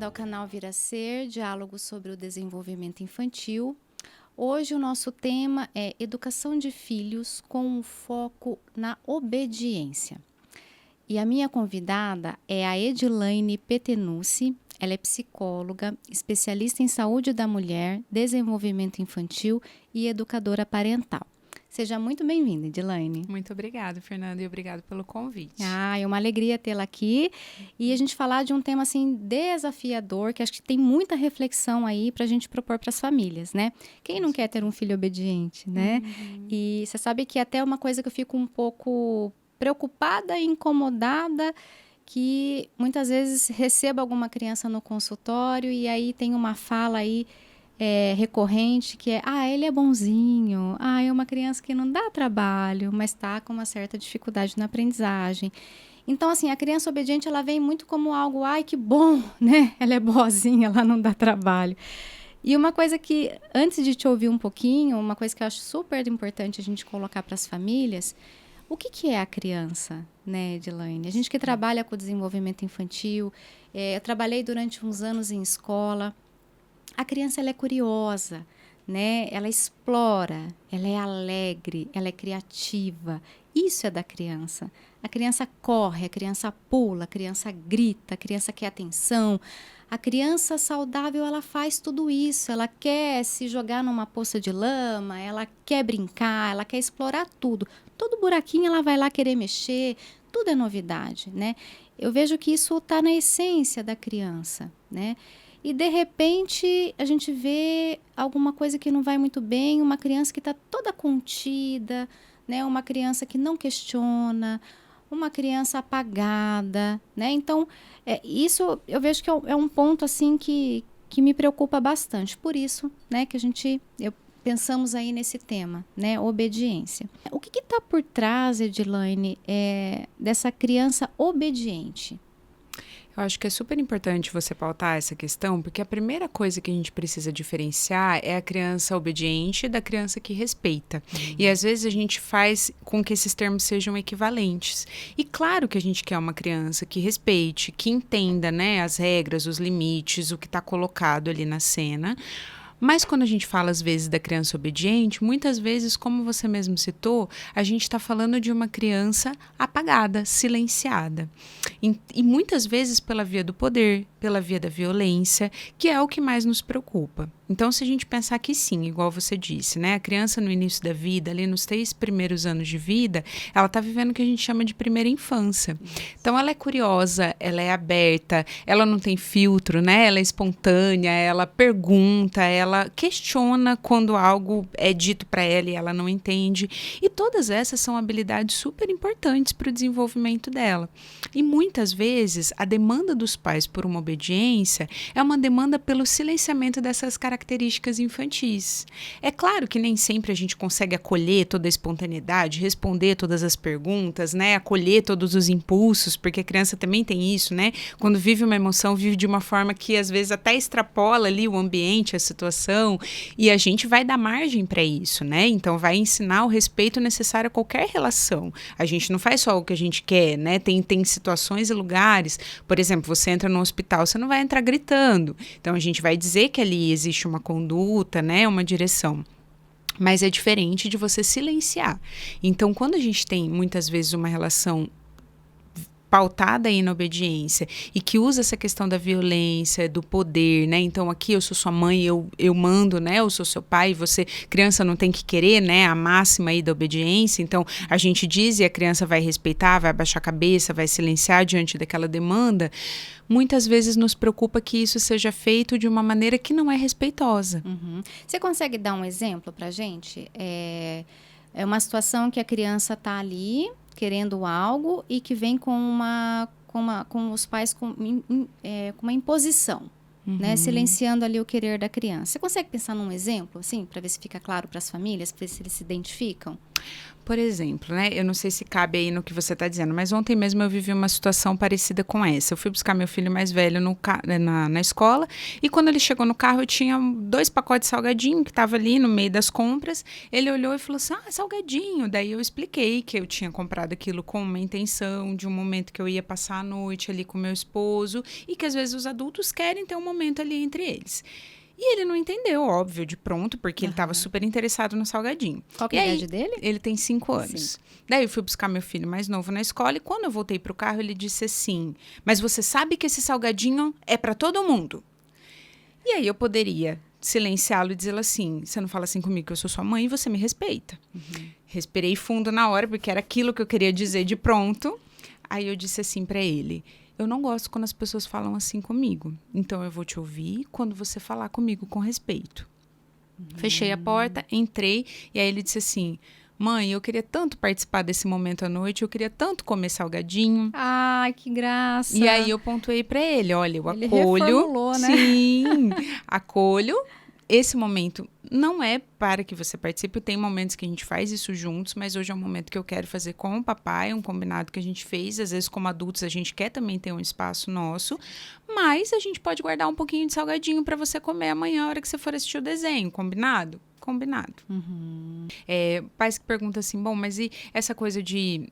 bem-vindo ao canal Vir a Ser, diálogo sobre o desenvolvimento infantil. Hoje o nosso tema é educação de filhos com um foco na obediência. E a minha convidada é a Edilaine Petenucci. Ela é psicóloga, especialista em saúde da mulher, desenvolvimento infantil e educadora parental. Seja muito bem-vinda, Edilaine. Muito obrigada, Fernanda, e obrigado pelo convite. É uma alegria tê-la aqui e a gente falar de um tema assim desafiador, que acho que tem muita reflexão aí para a gente propor para as famílias, né? Quem não quer ter um filho obediente, né? E você sabe que até uma coisa que eu fico um pouco preocupada e incomodada, que muitas vezes recebo alguma criança no consultório e aí tem uma fala aí recorrente que ele é bonzinho, é uma criança que não dá trabalho, mas está com uma certa dificuldade na aprendizagem. Então, assim, a criança obediente, ela vem muito como algo, que bom, né? Ela é boazinha, ela não dá trabalho. E uma coisa que, antes de te ouvir um pouquinho, uma coisa que eu acho super importante a gente colocar para as famílias, o que é a criança, né, Edilaine? A gente que trabalha com o desenvolvimento infantil, eu trabalhei durante uns anos em escola. A criança, ela é curiosa, né? Ela explora, ela é alegre, ela é criativa. Isso é da criança. A criança corre, a criança pula, a criança grita, a criança quer atenção. A criança saudável, ela faz tudo isso. Ela quer se jogar numa poça de lama, ela quer brincar, ela quer explorar tudo. Todo buraquinho ela vai lá querer mexer, tudo é novidade, né? Eu vejo que isso está na essência da criança, né? E, de repente, a gente vê alguma coisa que não vai muito bem, uma criança que está toda contida, né? Uma criança que não questiona, uma criança apagada, né? Então, isso eu vejo que é um ponto assim que me preocupa bastante. Por isso, né, que pensamos aí nesse tema, né? Obediência. O que está por trás, Edilaine, dessa criança obediente? Eu acho que é super importante você pautar essa questão, porque a primeira coisa que a gente precisa diferenciar é a criança obediente da criança que respeita. E às vezes a gente faz com que esses termos sejam equivalentes. E claro que a gente quer uma criança que respeite, que entenda, né, as regras, os limites, o que está colocado ali na cena. Mas quando a gente fala, às vezes, da criança obediente, muitas vezes, como você mesmo citou, a gente está falando de uma criança apagada, silenciada. E muitas vezes pela via do poder, pela via da violência, que é o que mais nos preocupa. Então, se a gente pensar que sim, igual você disse, né? A criança no início da vida, ali nos 3 primeiros anos de vida, ela está vivendo o que a gente chama de primeira infância. Então, ela é curiosa, ela é aberta, ela não tem filtro, né? Ela é espontânea, ela pergunta, ela questiona quando algo é dito para ela e ela não entende. E todas essas são habilidades super importantes para o desenvolvimento dela. E muitas vezes, a demanda dos pais por uma obediência é uma demanda pelo silenciamento dessas características infantis. É claro que nem sempre a gente consegue acolher toda a espontaneidade, responder todas as perguntas, né? Acolher todos os impulsos, porque a criança também tem isso, né? Quando vive uma emoção, vive de uma forma que às vezes até extrapola ali o ambiente, a situação, e a gente vai dar margem para isso, né? Então vai ensinar o respeito necessário a qualquer relação. A gente não faz só o que a gente quer, né? Tem situações e lugares, por exemplo, você entra no hospital, você não vai entrar gritando. Então a gente vai dizer que ali existe uma conduta, né? Uma direção. Mas é diferente de você silenciar. Então, quando a gente tem muitas vezes uma relação pautada aí na obediência e que usa essa questão da violência, do poder, né? Então aqui eu sou sua mãe, eu mando, né? Eu sou seu pai, você, criança não tem que querer, né? A máxima aí da obediência. Então a gente diz e a criança vai respeitar, vai abaixar a cabeça, vai silenciar diante daquela demanda. Muitas vezes nos preocupa que isso seja feito de uma maneira que não é respeitosa. Você consegue dar um exemplo pra gente? É uma situação que a criança está ali querendo algo e que vem com os pais com uma imposição, né? Silenciando ali o querer da criança. Você consegue pensar num exemplo, assim, para ver se fica claro para as famílias, para ver se eles se identificam? Por exemplo, né? Eu não sei se cabe aí no que você está dizendo, mas ontem mesmo eu vivi uma situação parecida com essa. Eu fui buscar meu filho mais velho na escola e quando ele chegou no carro eu tinha 2 pacotes de salgadinho que estava ali no meio das compras. Ele olhou e falou assim, salgadinho. Daí eu expliquei que eu tinha comprado aquilo com uma intenção de um momento que eu ia passar a noite ali com meu esposo e que às vezes os adultos querem ter um momento ali entre eles. E ele não entendeu, óbvio, de pronto, porque ele estava super interessado no salgadinho. Qual que é a idade dele? Ele tem 5 anos. 5. Daí eu fui buscar meu filho mais novo na escola e quando eu voltei pro carro, ele disse assim, mas você sabe que esse salgadinho é para todo mundo? E aí eu poderia silenciá-lo e dizer assim, você não fala assim comigo que eu sou sua mãe e você me respeita. Respirei fundo na hora, porque era aquilo que eu queria dizer de pronto. Aí eu disse assim para ele, eu não gosto quando as pessoas falam assim comigo. Então, eu vou te ouvir quando você falar comigo com respeito. Fechei a porta, entrei, e aí ele disse assim, mãe, eu queria tanto participar desse momento à noite, eu queria tanto comer salgadinho. Ai, que graça. E aí eu pontuei para ele, olha, eu Ele acolho. reformulou, né? Sim, acolho. Esse momento não é para que você participe, tem momentos que a gente faz isso juntos, mas hoje é um momento que eu quero fazer com o papai, um combinado que a gente fez, às vezes como adultos a gente quer também ter um espaço nosso, mas a gente pode guardar um pouquinho de salgadinho para você comer amanhã, a hora que você for assistir o desenho, combinado? Combinado. Pais que perguntam assim, bom, mas e essa coisa de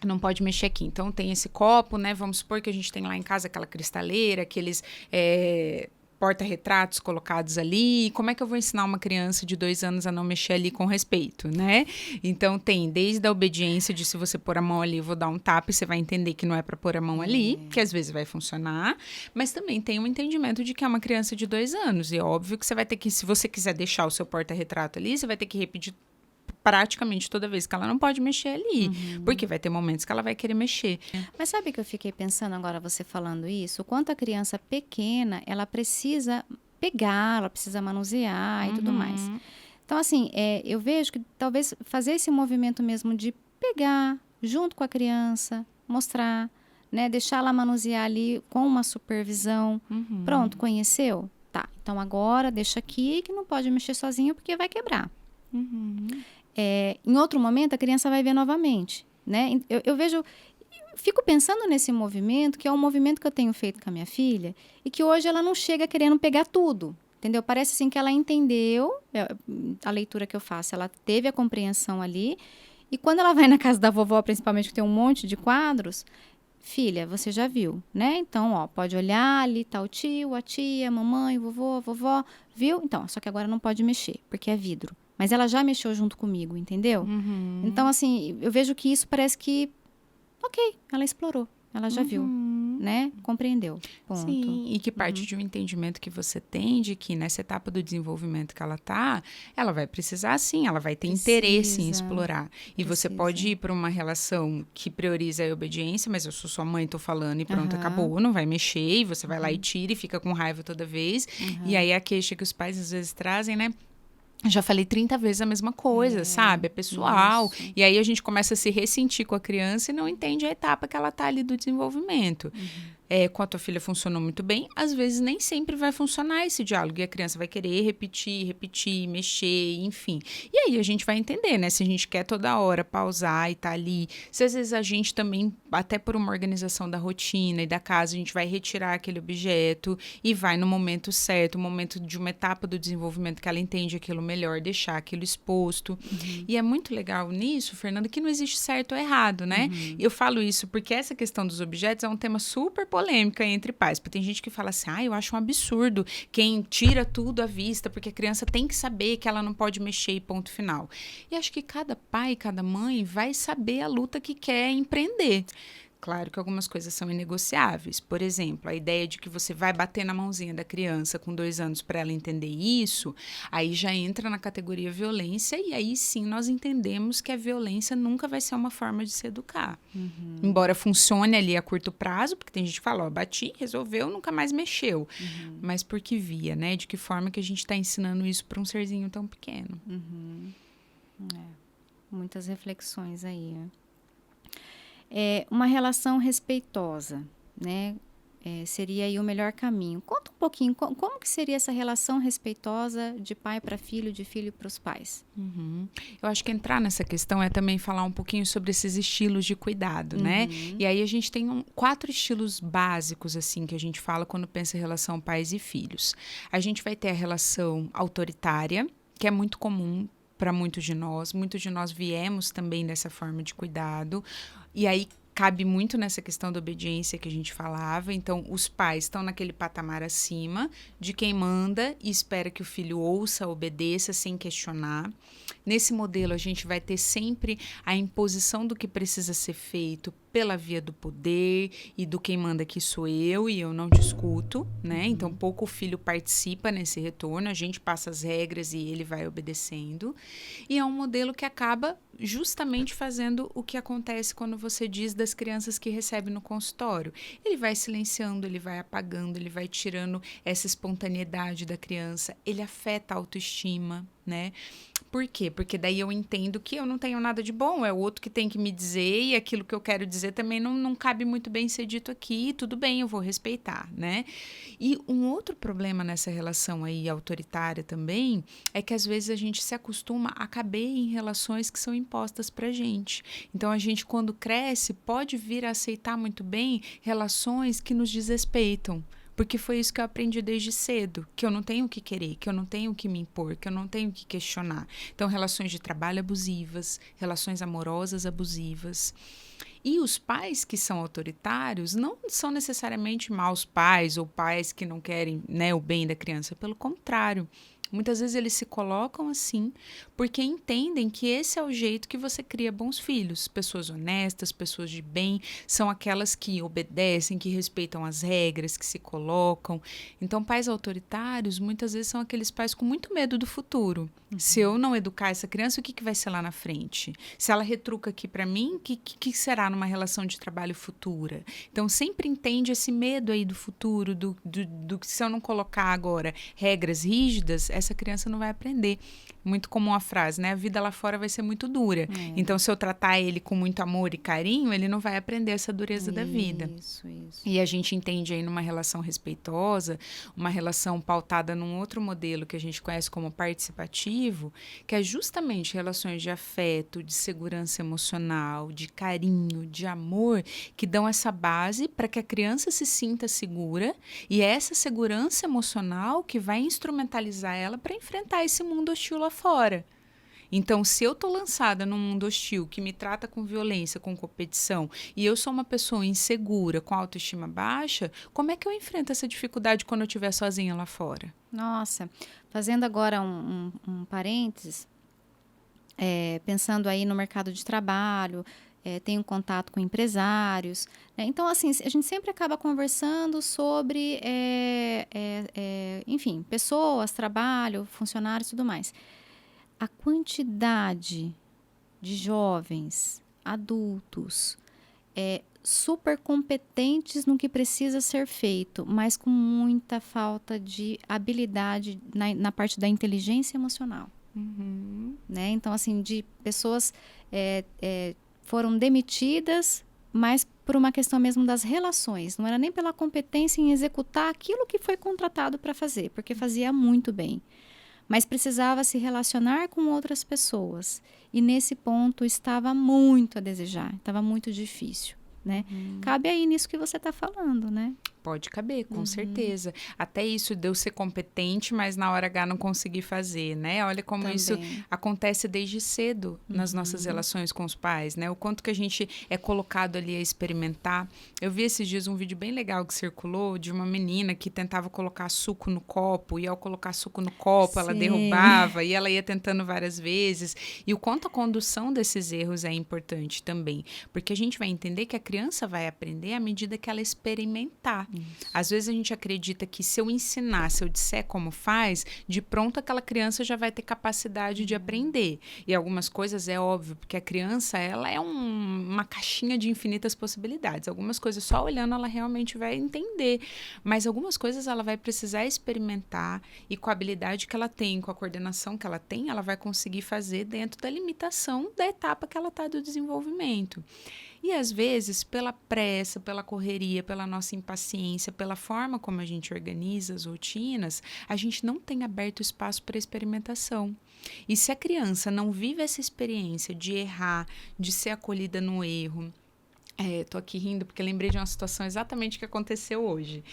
não pode mexer aqui. Então, tem esse copo, né? Vamos supor que a gente tem lá em casa aquela cristaleira, aqueles porta-retratos colocados ali. Como é que eu vou ensinar uma criança de 2 anos a não mexer ali com respeito, né? Então, tem desde a obediência de se você pôr a mão ali, eu vou dar um tapa e você vai entender que não é para pôr a mão ali, que às vezes vai funcionar. Mas também tem um entendimento de que é uma criança de 2 anos. E é óbvio que você vai ter que, se você quiser deixar o seu porta-retrato ali, você vai ter que repetir praticamente toda vez que ela não pode mexer ali, porque vai ter momentos que ela vai querer mexer. Mas sabe que eu fiquei pensando agora, você falando isso, o quanto a criança pequena, ela precisa pegar, ela precisa manusear e tudo mais. Então, assim, eu vejo que talvez fazer esse movimento mesmo de pegar junto com a criança, mostrar, né, deixar ela manusear ali com uma supervisão. Pronto, conheceu? Tá, então agora deixa aqui que não pode mexer sozinho porque vai quebrar. Em outro momento, a criança vai ver novamente, né? Eu vejo, fico pensando nesse movimento, que é um movimento que eu tenho feito com a minha filha, e que hoje ela não chega querendo pegar tudo, entendeu? Parece assim que ela entendeu a leitura que eu faço, ela teve a compreensão ali, e quando ela vai na casa da vovó, principalmente, que tem um monte de quadros, filha, você já viu, né? Então, ó, pode olhar, ali tá o tio, a tia, a mamãe, o vovô, a vovó, viu? Então, só que agora não pode mexer, porque é vidro. Mas ela já mexeu junto comigo, entendeu? Então, assim, eu vejo que isso parece que, ok, ela explorou, ela já viu, né? Compreendeu, ponto. Sim, e que parte de um entendimento que você tem de que nessa etapa do desenvolvimento que ela tá, ela vai precisar sim, ela vai ter interesse em explorar. E você pode ir para uma relação que prioriza a obediência, mas eu sou sua mãe, tô falando e pronto, acabou, não vai mexer, e você vai lá e tira e fica com raiva toda vez. E aí a queixa que os pais às vezes trazem, né? Já falei 30 vezes a mesma coisa, sabe? É pessoal. Isso. E aí a gente começa a se ressentir com a criança e não entende a etapa que ela tá ali do desenvolvimento. Com a tua filha funcionou muito bem, às vezes nem sempre vai funcionar esse diálogo e a criança vai querer repetir, mexer, enfim. E aí a gente vai entender, né? Se a gente quer toda hora pausar e tá ali, se às vezes a gente também, até por uma organização da rotina e da casa, a gente vai retirar aquele objeto e vai no momento certo, no momento de uma etapa do desenvolvimento que ela entende aquilo melhor, deixar aquilo exposto. E é muito legal nisso, Fernanda, que não existe certo ou errado, né? Eu falo isso porque essa questão dos objetos é um tema super polêmica entre pais, porque tem gente que fala assim, eu acho um absurdo quem tira tudo à vista, porque a criança tem que saber que ela não pode mexer e ponto final. E acho que cada pai, cada mãe vai saber a luta que quer empreender. Claro que algumas coisas são inegociáveis. Por exemplo, a ideia de que você vai bater na mãozinha da criança com 2 anos para ela entender isso, aí já entra na categoria violência e aí sim nós entendemos que a violência nunca vai ser uma forma de se educar. Embora funcione ali a curto prazo, porque tem gente que fala, bati, resolveu, nunca mais mexeu. Mas por que via, né? De que forma que a gente está ensinando isso para um serzinho tão pequeno? Muitas reflexões aí, né? Uma relação respeitosa, né? seria aí o melhor caminho. Conta um pouquinho, como que seria essa relação respeitosa de pai para filho, de filho para os pais? Eu acho que entrar nessa questão é também falar um pouquinho sobre esses estilos de cuidado, né? E aí a gente tem 4 estilos básicos, assim, que a gente fala quando pensa em relação pais e filhos. A gente vai ter a relação autoritária, que é muito comum para muitos de nós. Muitos de nós viemos também dessa forma de cuidado. E aí cabe muito nessa questão da obediência que a gente falava. Então, os pais estão naquele patamar acima de quem manda e espera que o filho ouça, obedeça, sem questionar. Nesse modelo, a gente vai ter sempre a imposição do que precisa ser feito pela via do poder e do quem manda aqui sou eu e eu não discuto, né? Então, pouco o filho participa nesse retorno, a gente passa as regras e ele vai obedecendo. E é um modelo que acaba justamente fazendo o que acontece quando você diz das crianças que recebe no consultório. Ele vai silenciando, ele vai apagando, ele vai tirando essa espontaneidade da criança, ele afeta a autoestima, né? Por quê? Porque daí eu entendo que eu não tenho nada de bom, é o outro que tem que me dizer e aquilo que eu quero dizer também não cabe muito bem ser dito aqui, tudo bem, eu vou respeitar, né? E um outro problema nessa relação aí autoritária também é que às vezes a gente se acostuma a caber em relações que são impostas pra gente. Então a gente quando cresce pode vir a aceitar muito bem relações que nos desrespeitam. Porque foi isso que eu aprendi desde cedo, que eu não tenho o que querer, que eu não tenho o que me impor, que eu não tenho o que questionar. Então, relações de trabalho abusivas, relações amorosas abusivas. E os pais que são autoritários não são necessariamente maus pais ou pais que não querem, né, o bem da criança. Pelo contrário. Muitas vezes eles se colocam assim porque entendem que esse é o jeito que você cria bons filhos. Pessoas honestas, pessoas de bem, são aquelas que obedecem, que respeitam as regras, que se colocam. Então, pais autoritários muitas vezes são aqueles pais com muito medo do futuro. Se eu não educar essa criança, o que vai ser lá na frente? Se ela retruca aqui para mim, o que será numa relação de trabalho futura? Então, sempre entende esse medo aí do futuro, do que se eu não colocar agora regras rígidas, essa criança não vai aprender. Muito comum a frase, né? A vida lá fora vai ser muito dura. Então, se eu tratar ele com muito amor e carinho, ele não vai aprender essa dureza da vida. Isso. E a gente entende aí numa relação respeitosa, uma relação pautada num outro modelo que a gente conhece como participativo, que é justamente relações de afeto, de segurança emocional, de carinho, de amor, que dão essa base para que a criança se sinta segura e é essa segurança emocional que vai instrumentalizar ela para enfrentar esse mundo hostil lá fora. Então, se eu estou lançada num mundo hostil que me trata com violência, com competição, e eu sou uma pessoa insegura, com autoestima baixa, como é que eu enfrento essa dificuldade quando eu estiver sozinha lá fora? Nossa, fazendo agora um parênteses, pensando aí no mercado de trabalho, tenho contato com empresários, né? Então, assim, a gente sempre acaba conversando sobre, enfim, pessoas, trabalho, funcionários e tudo mais. A quantidade de jovens, adultos, super competentes no que precisa ser feito, mas com muita falta de habilidade na parte da inteligência emocional. Né? Então, assim, de pessoas foram demitidas, mas por uma questão mesmo das relações. Não era nem pela competência em executar aquilo que foi contratado para fazer, porque fazia muito bem. Mas precisava se relacionar com outras pessoas. E nesse ponto estava muito a desejar, estava muito difícil, né? Cabe aí nisso que você está falando, né? Pode caber, com certeza. Até isso de eu ser competente, mas na hora H não conseguir fazer, né? Olha como Também. isso acontece desde cedo nas nossas relações com os pais, né? O quanto que a gente é colocado ali a experimentar. Eu vi esses dias um vídeo bem legal que circulou de uma menina que tentava colocar suco no copo, e ao colocar suco no copo, ela derrubava, e ela ia tentando várias vezes. E o quanto a condução desses erros é importante também. Porque a gente vai entender que a criança vai aprender à medida que ela experimentar. Às vezes a gente acredita que se eu ensinar, se eu disser como faz, de pronto aquela criança já vai ter capacidade de aprender. E algumas coisas é óbvio, porque a criança ela é uma caixinha de infinitas possibilidades. Algumas coisas só olhando ela realmente vai entender, mas algumas coisas ela vai precisar experimentar e com a habilidade que ela tem, com a coordenação que ela tem, ela vai conseguir fazer dentro da limitação da etapa que ela está do desenvolvimento. E às vezes, pela pressa, pela correria, pela nossa impaciência, pela forma como a gente organiza as rotinas, a gente não tem aberto espaço para experimentação. E se a criança não vive essa experiência de errar, de ser acolhida no erro, tô aqui rindo porque lembrei de uma situação exatamente que aconteceu hoje.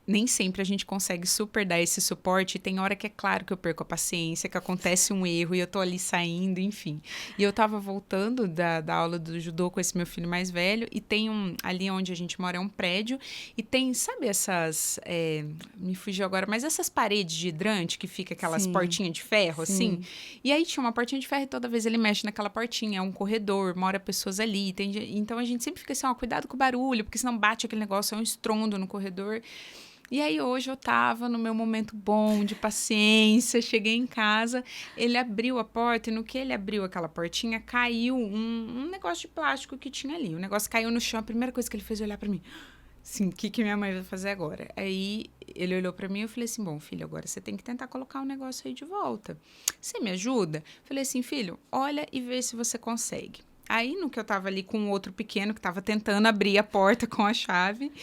Nem sempre a gente consegue super dar esse suporte. E tem hora que é claro que eu perco a paciência, que acontece um erro e eu tô ali saindo, enfim. E eu tava voltando da aula do judô com esse meu filho mais velho e tem ali onde a gente mora é um prédio e tem, sabe essas, me fugiu agora, mas essas paredes de hidrante que fica aquelas portinhas de ferro, assim? E aí tinha uma portinha de ferro e toda vez ele mexe naquela portinha, é um corredor, mora pessoas ali. Então a gente sempre fica assim, cuidado com o barulho, porque senão bate aquele negócio, é um estrondo no corredor. E aí hoje eu tava no meu momento bom, de paciência, cheguei em casa, ele abriu a porta e no que ele abriu aquela portinha, caiu um negócio de plástico que tinha ali. O negócio caiu no chão, a primeira coisa que ele fez foi olhar pra mim. Assim, o que minha mãe vai fazer agora? Aí ele olhou pra mim e eu falei assim, bom, filho, agora você tem que tentar colocar o negócio aí de volta. Você me ajuda? Falei assim, filho, olha e vê se você consegue. Aí, no que eu tava ali com um outro pequeno que tava tentando abrir a porta com a chave,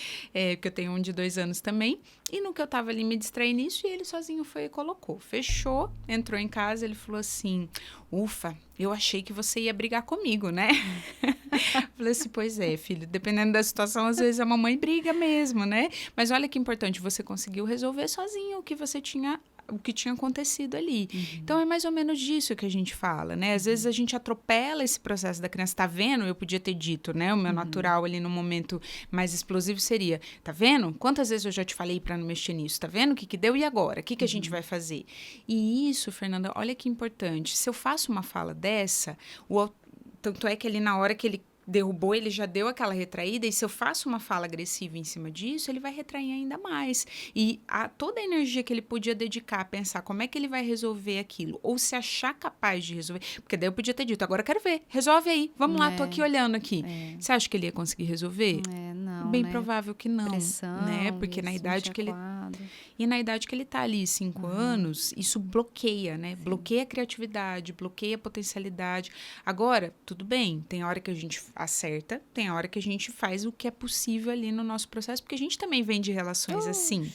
porque eu tenho um de 2 anos também, e no que eu tava ali me distraindo nisso, e ele sozinho foi e colocou. Fechou, entrou em casa, ele falou assim, ufa, eu achei que você ia brigar comigo, né? Falei assim, pois é, filho, dependendo da situação, às vezes a mamãe briga mesmo, né? Mas olha que importante, você conseguiu resolver sozinho o que tinha acontecido ali. Então, é mais ou menos disso que a gente fala, né? Às vezes a gente atropela esse processo da criança. Tá vendo? Eu podia ter dito, né? O meu natural ali no momento mais explosivo seria, tá vendo? Quantas vezes eu já te falei para não mexer nisso? Tá vendo o que deu? E agora? O que a gente vai fazer? E isso, Fernanda, olha que importante. Se eu faço uma fala dessa, tanto é que ali na hora que ele derrubou, ele já deu aquela retraída, e se eu faço uma fala agressiva em cima disso, ele vai retrair ainda mais. E toda a energia que ele podia dedicar a pensar como é que ele vai resolver aquilo, ou se achar capaz de resolver, porque daí eu podia ter dito, agora eu quero ver, resolve aí, vamos lá, tô aqui olhando aqui. Você acha que ele ia conseguir resolver? Não, Bem né? provável que não, Pressão, né? Porque na idade que ele... E na idade que ele tá ali, 5 anos, isso bloqueia, né? Sim. Bloqueia a criatividade, bloqueia a potencialidade. Agora, tudo bem, tem hora que a gente acerta, tem hora que a gente faz o que é possível ali no nosso processo, porque a gente também vem de relações assim.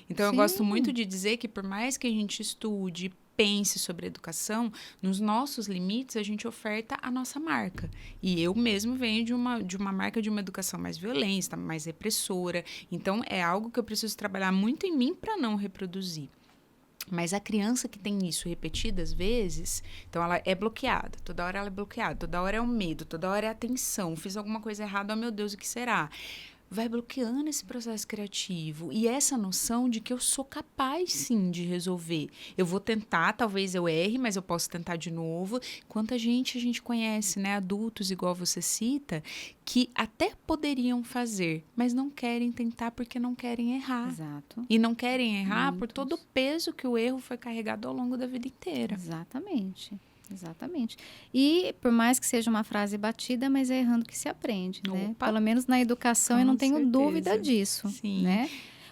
Então, eu gosto muito de dizer que por mais que a gente estude, pense sobre educação, nos nossos limites a gente oferta a nossa marca. E eu mesmo venho de uma marca de uma educação mais violenta, mais repressora. Então, é algo que eu preciso trabalhar muito em mim para não reproduzir. Mas a criança que tem isso repetidas vezes, então ela é bloqueada, toda hora ela é bloqueada, toda hora é o medo, toda hora é a tensão, fiz alguma coisa errada, oh meu Deus, o que será? Vai bloqueando esse processo criativo e essa noção de que eu sou capaz, sim, de resolver. Eu vou tentar, talvez eu erre, mas eu posso tentar de novo. Quanta gente a gente conhece, né? Adultos, igual você cita, que até poderiam fazer, mas não querem tentar porque não querem errar. Exato. E não querem errar por todo o peso que o erro foi carregado ao longo da vida inteira. Exatamente. E por mais que seja uma frase batida, mas é errando que se aprende, né? Pelo menos na educação, eu não tenho dúvida disso, né?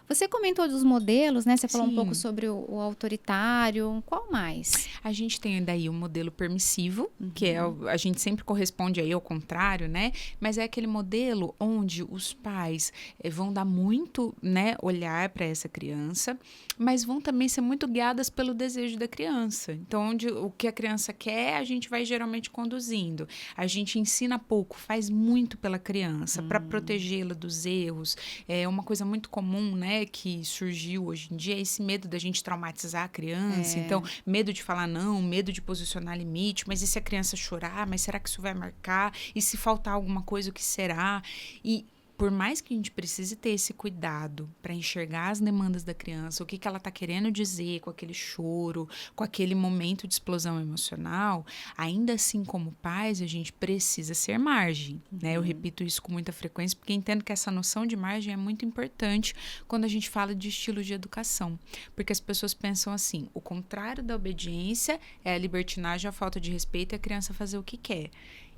Você comentou dos modelos, né? Você falou um pouco sobre o autoritário. Qual mais? A gente tem daí o modelo permissivo, que é a gente sempre corresponde aí ao contrário, né? Mas é aquele modelo onde os pais vão dar muito, né, olhar para essa criança, mas vão também ser muito guiadas pelo desejo da criança. Então, onde o que a criança quer, a gente vai geralmente conduzindo. A gente ensina pouco, faz muito pela criança, para protegê-la dos erros. É uma coisa muito comum, né, que surgiu hoje em dia, esse medo da gente traumatizar a criança. Então, medo de falar não, medo de posicionar limite, mas e se a criança chorar? Mas será que isso vai marcar? E se faltar alguma coisa, o que será? E por mais que a gente precise ter esse cuidado para enxergar as demandas da criança, o que ela está querendo dizer com aquele choro, com aquele momento de explosão emocional, ainda assim, como pais, a gente precisa ser margem, né? Eu repito isso com muita frequência, porque entendo que essa noção de margem é muito importante quando a gente fala de estilo de educação. Porque as pessoas pensam assim, o contrário da obediência é a libertinagem, a falta de respeito e a criança fazer o que quer.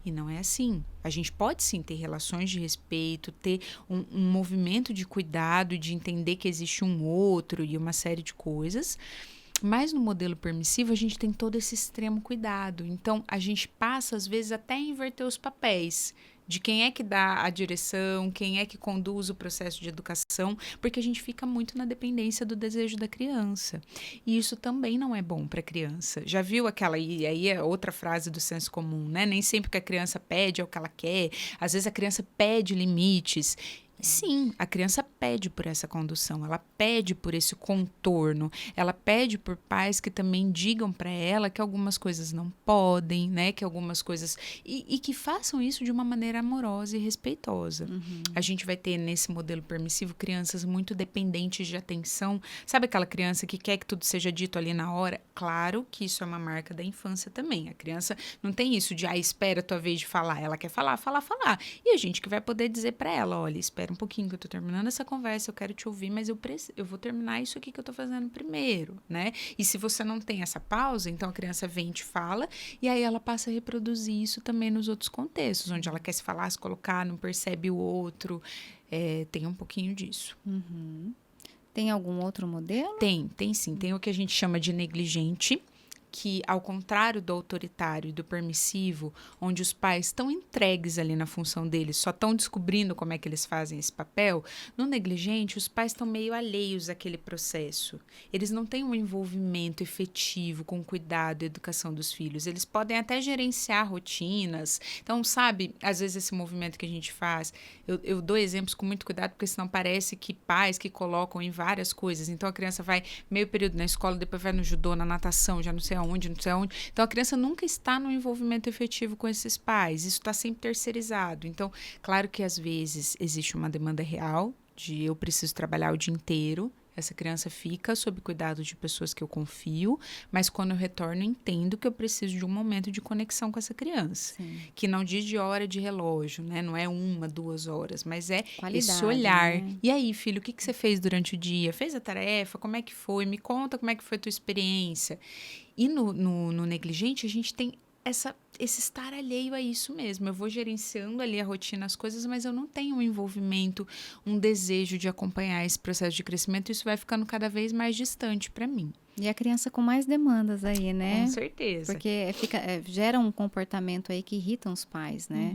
E não é assim. A gente pode sim ter relações de respeito, ter um movimento de cuidado, de entender que existe um outro e uma série de coisas. Mas no modelo permissivo, a gente tem todo esse extremo cuidado. Então, a gente passa, às vezes, até a inverter os papéis. de quem é que dá a direção, quem é que conduz o processo de educação, porque a gente fica muito na dependência do desejo da criança. E isso também não é bom para a criança. Já viu aquela, e aí é outra frase do senso comum, né? Nem sempre que a criança pede é o que ela quer, às vezes a criança pede limites. Sim, a criança pede por essa condução, ela pede por esse contorno, ela pede por pais que também digam para ela que algumas coisas não podem, né? Que algumas coisas. E que façam isso de uma maneira amorosa e respeitosa. A gente vai ter nesse modelo permissivo crianças muito dependentes de atenção. Sabe aquela criança que quer que tudo seja dito ali na hora? Claro que isso é uma marca da infância também. A criança não tem isso de, espera a tua vez de falar. Ela quer falar, falar, falar. E a gente que vai poder dizer para ela, olha, espera um pouquinho que eu tô terminando essa conversa, eu quero te ouvir, mas eu vou terminar isso aqui que eu tô fazendo primeiro, né? E se você não tem essa pausa, então a criança vem e te fala, e aí ela passa a reproduzir isso também nos outros contextos, onde ela quer se falar, se colocar, não percebe o outro. Tem um pouquinho disso. Tem algum outro modelo? Tem sim. Tem o que a gente chama de negligente, que, ao contrário do autoritário e do permissivo, onde os pais estão entregues ali na função deles, só estão descobrindo como é que eles fazem esse papel, no negligente, os pais estão meio alheios àquele processo. Eles não têm um envolvimento efetivo com cuidado e educação dos filhos. Eles podem até gerenciar rotinas. Então, sabe, às vezes esse movimento que a gente faz, eu dou exemplos com muito cuidado, porque senão parece que pais que colocam em várias coisas. Então, a criança vai meio período na escola, depois vai no judô, na natação, já não sei aonde, não sei aonde. Então, a criança nunca está no envolvimento efetivo com esses pais. Isso está sempre terceirizado. Então, claro que às vezes existe uma demanda real de eu preciso trabalhar o dia inteiro. Essa criança fica sob cuidado de pessoas que eu confio, mas quando eu retorno, entendo que eu preciso de um momento de conexão com essa criança. Sim. Que não diz de hora de relógio, né? Não é 1, 2 horas, mas é Qualidade, esse olhar. né? E aí, filho, o que você fez durante o dia? Fez a tarefa? Como é que foi? Me conta como é que foi a tua experiência. E no negligente, a gente tem esse estar alheio a isso mesmo. Eu vou gerenciando ali a rotina, as coisas, mas eu não tenho um envolvimento, um desejo de acompanhar esse processo de crescimento. Isso vai ficando cada vez mais distante para mim. E a criança com mais demandas aí, né? Com certeza. Porque gera um comportamento aí que irrita os pais, né?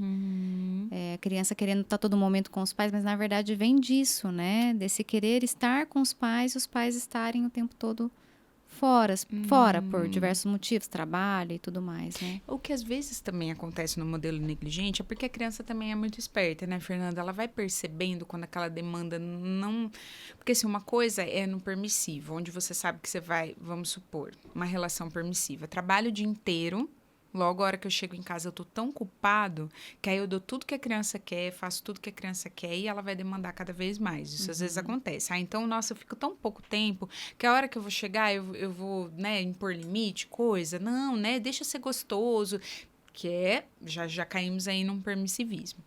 A criança querendo estar todo momento com os pais, mas na verdade vem disso, né? Desse querer estar com os pais estarem o tempo todo fora por diversos motivos, trabalho e tudo mais, né? O que às vezes também acontece no modelo negligente é porque a criança também é muito esperta, né, Fernanda? Ela vai percebendo quando aquela demanda não... Porque assim, uma coisa é no permissivo, onde você sabe que você vai, vamos supor, uma relação permissiva. Trabalho o dia inteiro, logo a hora que eu chego em casa eu tô tão culpado que aí eu dou tudo que a criança quer, faço tudo que a criança quer e ela vai demandar cada vez mais. Isso às vezes acontece. Então, nossa, eu fico tão pouco tempo que a hora que eu vou chegar eu vou, né, impor limite, coisa. Não, né, deixa ser gostoso, que já caímos aí num permissivismo.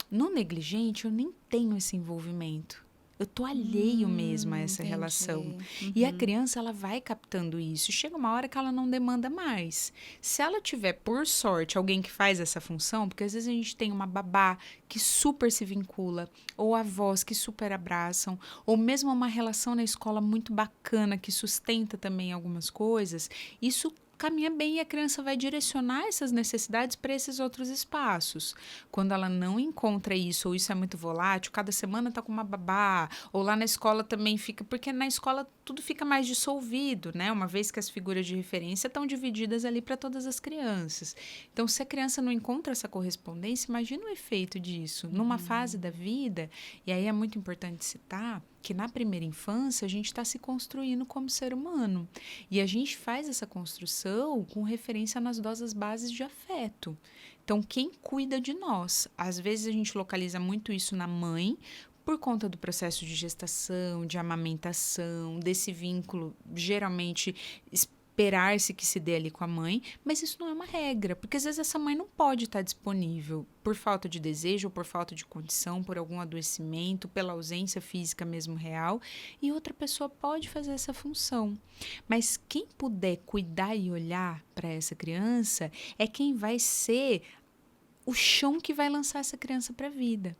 No negligente, eu nem tenho esse envolvimento. Eu tô alheio mesmo a essa entendi. relação. E a criança, ela vai captando isso. Chega uma hora que ela não demanda mais. Se ela tiver, por sorte, alguém que faz essa função, porque às vezes a gente tem uma babá que super se vincula, ou avós que super abraçam, ou mesmo uma relação na escola muito bacana que sustenta também algumas coisas, isso caminha bem e a criança vai direcionar essas necessidades para esses outros espaços. Quando ela não encontra isso, ou isso é muito volátil, cada semana tá com uma babá, ou lá na escola também fica, porque na escola tudo fica mais dissolvido, né? Uma vez que as figuras de referência estão divididas ali para todas as crianças. Então, se a criança não encontra essa correspondência, imagina o efeito disso numa fase da vida, e aí é muito importante citar que na primeira infância a gente está se construindo como ser humano. E a gente faz essa construção com referência nas doses bases de afeto. Então, quem cuida de nós? Às vezes a gente localiza muito isso na mãe, por conta do processo de gestação, de amamentação, desse vínculo geralmente esperar-se que se dê ali com a mãe, mas isso não é uma regra, porque às vezes essa mãe não pode estar disponível por falta de desejo, ou por falta de condição, por algum adoecimento, pela ausência física mesmo real, e outra pessoa pode fazer essa função. Mas quem puder cuidar e olhar para essa criança é quem vai ser o chão que vai lançar essa criança para a vida.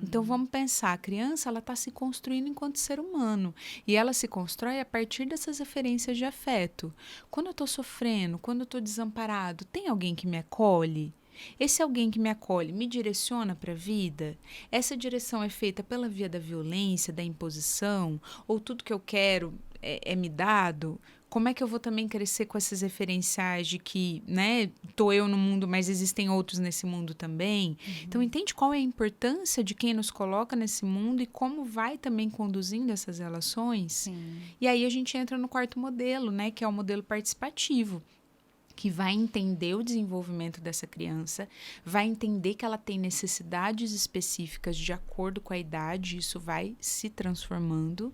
Então, vamos pensar, a criança ela está se construindo enquanto ser humano e ela se constrói a partir dessas referências de afeto. Quando eu estou sofrendo, quando eu estou desamparado, tem alguém que me acolhe? Esse alguém que me acolhe me direciona para a vida? Essa direção é feita pela via da violência, da imposição? Ou tudo que eu quero é me dado? Como é que eu vou também crescer com esses referenciais de que, né, tô eu no mundo, mas existem outros nesse mundo também? Então, entende qual é a importância de quem nos coloca nesse mundo e como vai também conduzindo essas relações? Sim. E aí a gente entra no quarto modelo, né, que é o modelo participativo, que vai entender o desenvolvimento dessa criança, vai entender que ela tem necessidades específicas de acordo com a idade, isso vai se transformando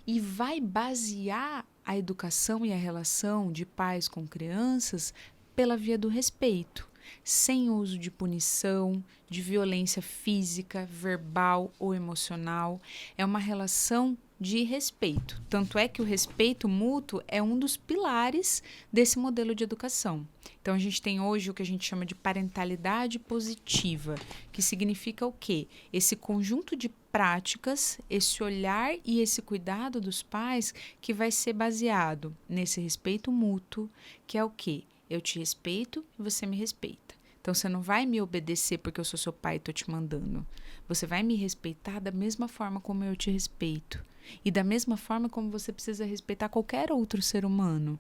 e vai basear a educação e a relação de pais com crianças pela via do respeito, sem uso de punição, de violência física, verbal ou emocional. É uma relação de respeito. Tanto é que o respeito mútuo é um dos pilares desse modelo de educação. Então, a gente tem hoje o que a gente chama de parentalidade positiva, que significa o quê? Esse conjunto de práticas, esse olhar e esse cuidado dos pais que vai ser baseado nesse respeito mútuo, que é o quê? Eu te respeito e você me respeita. Então, você não vai me obedecer porque eu sou seu pai e estou te mandando. Você vai me respeitar da mesma forma como eu te respeito. E da mesma forma como você precisa respeitar qualquer outro ser humano.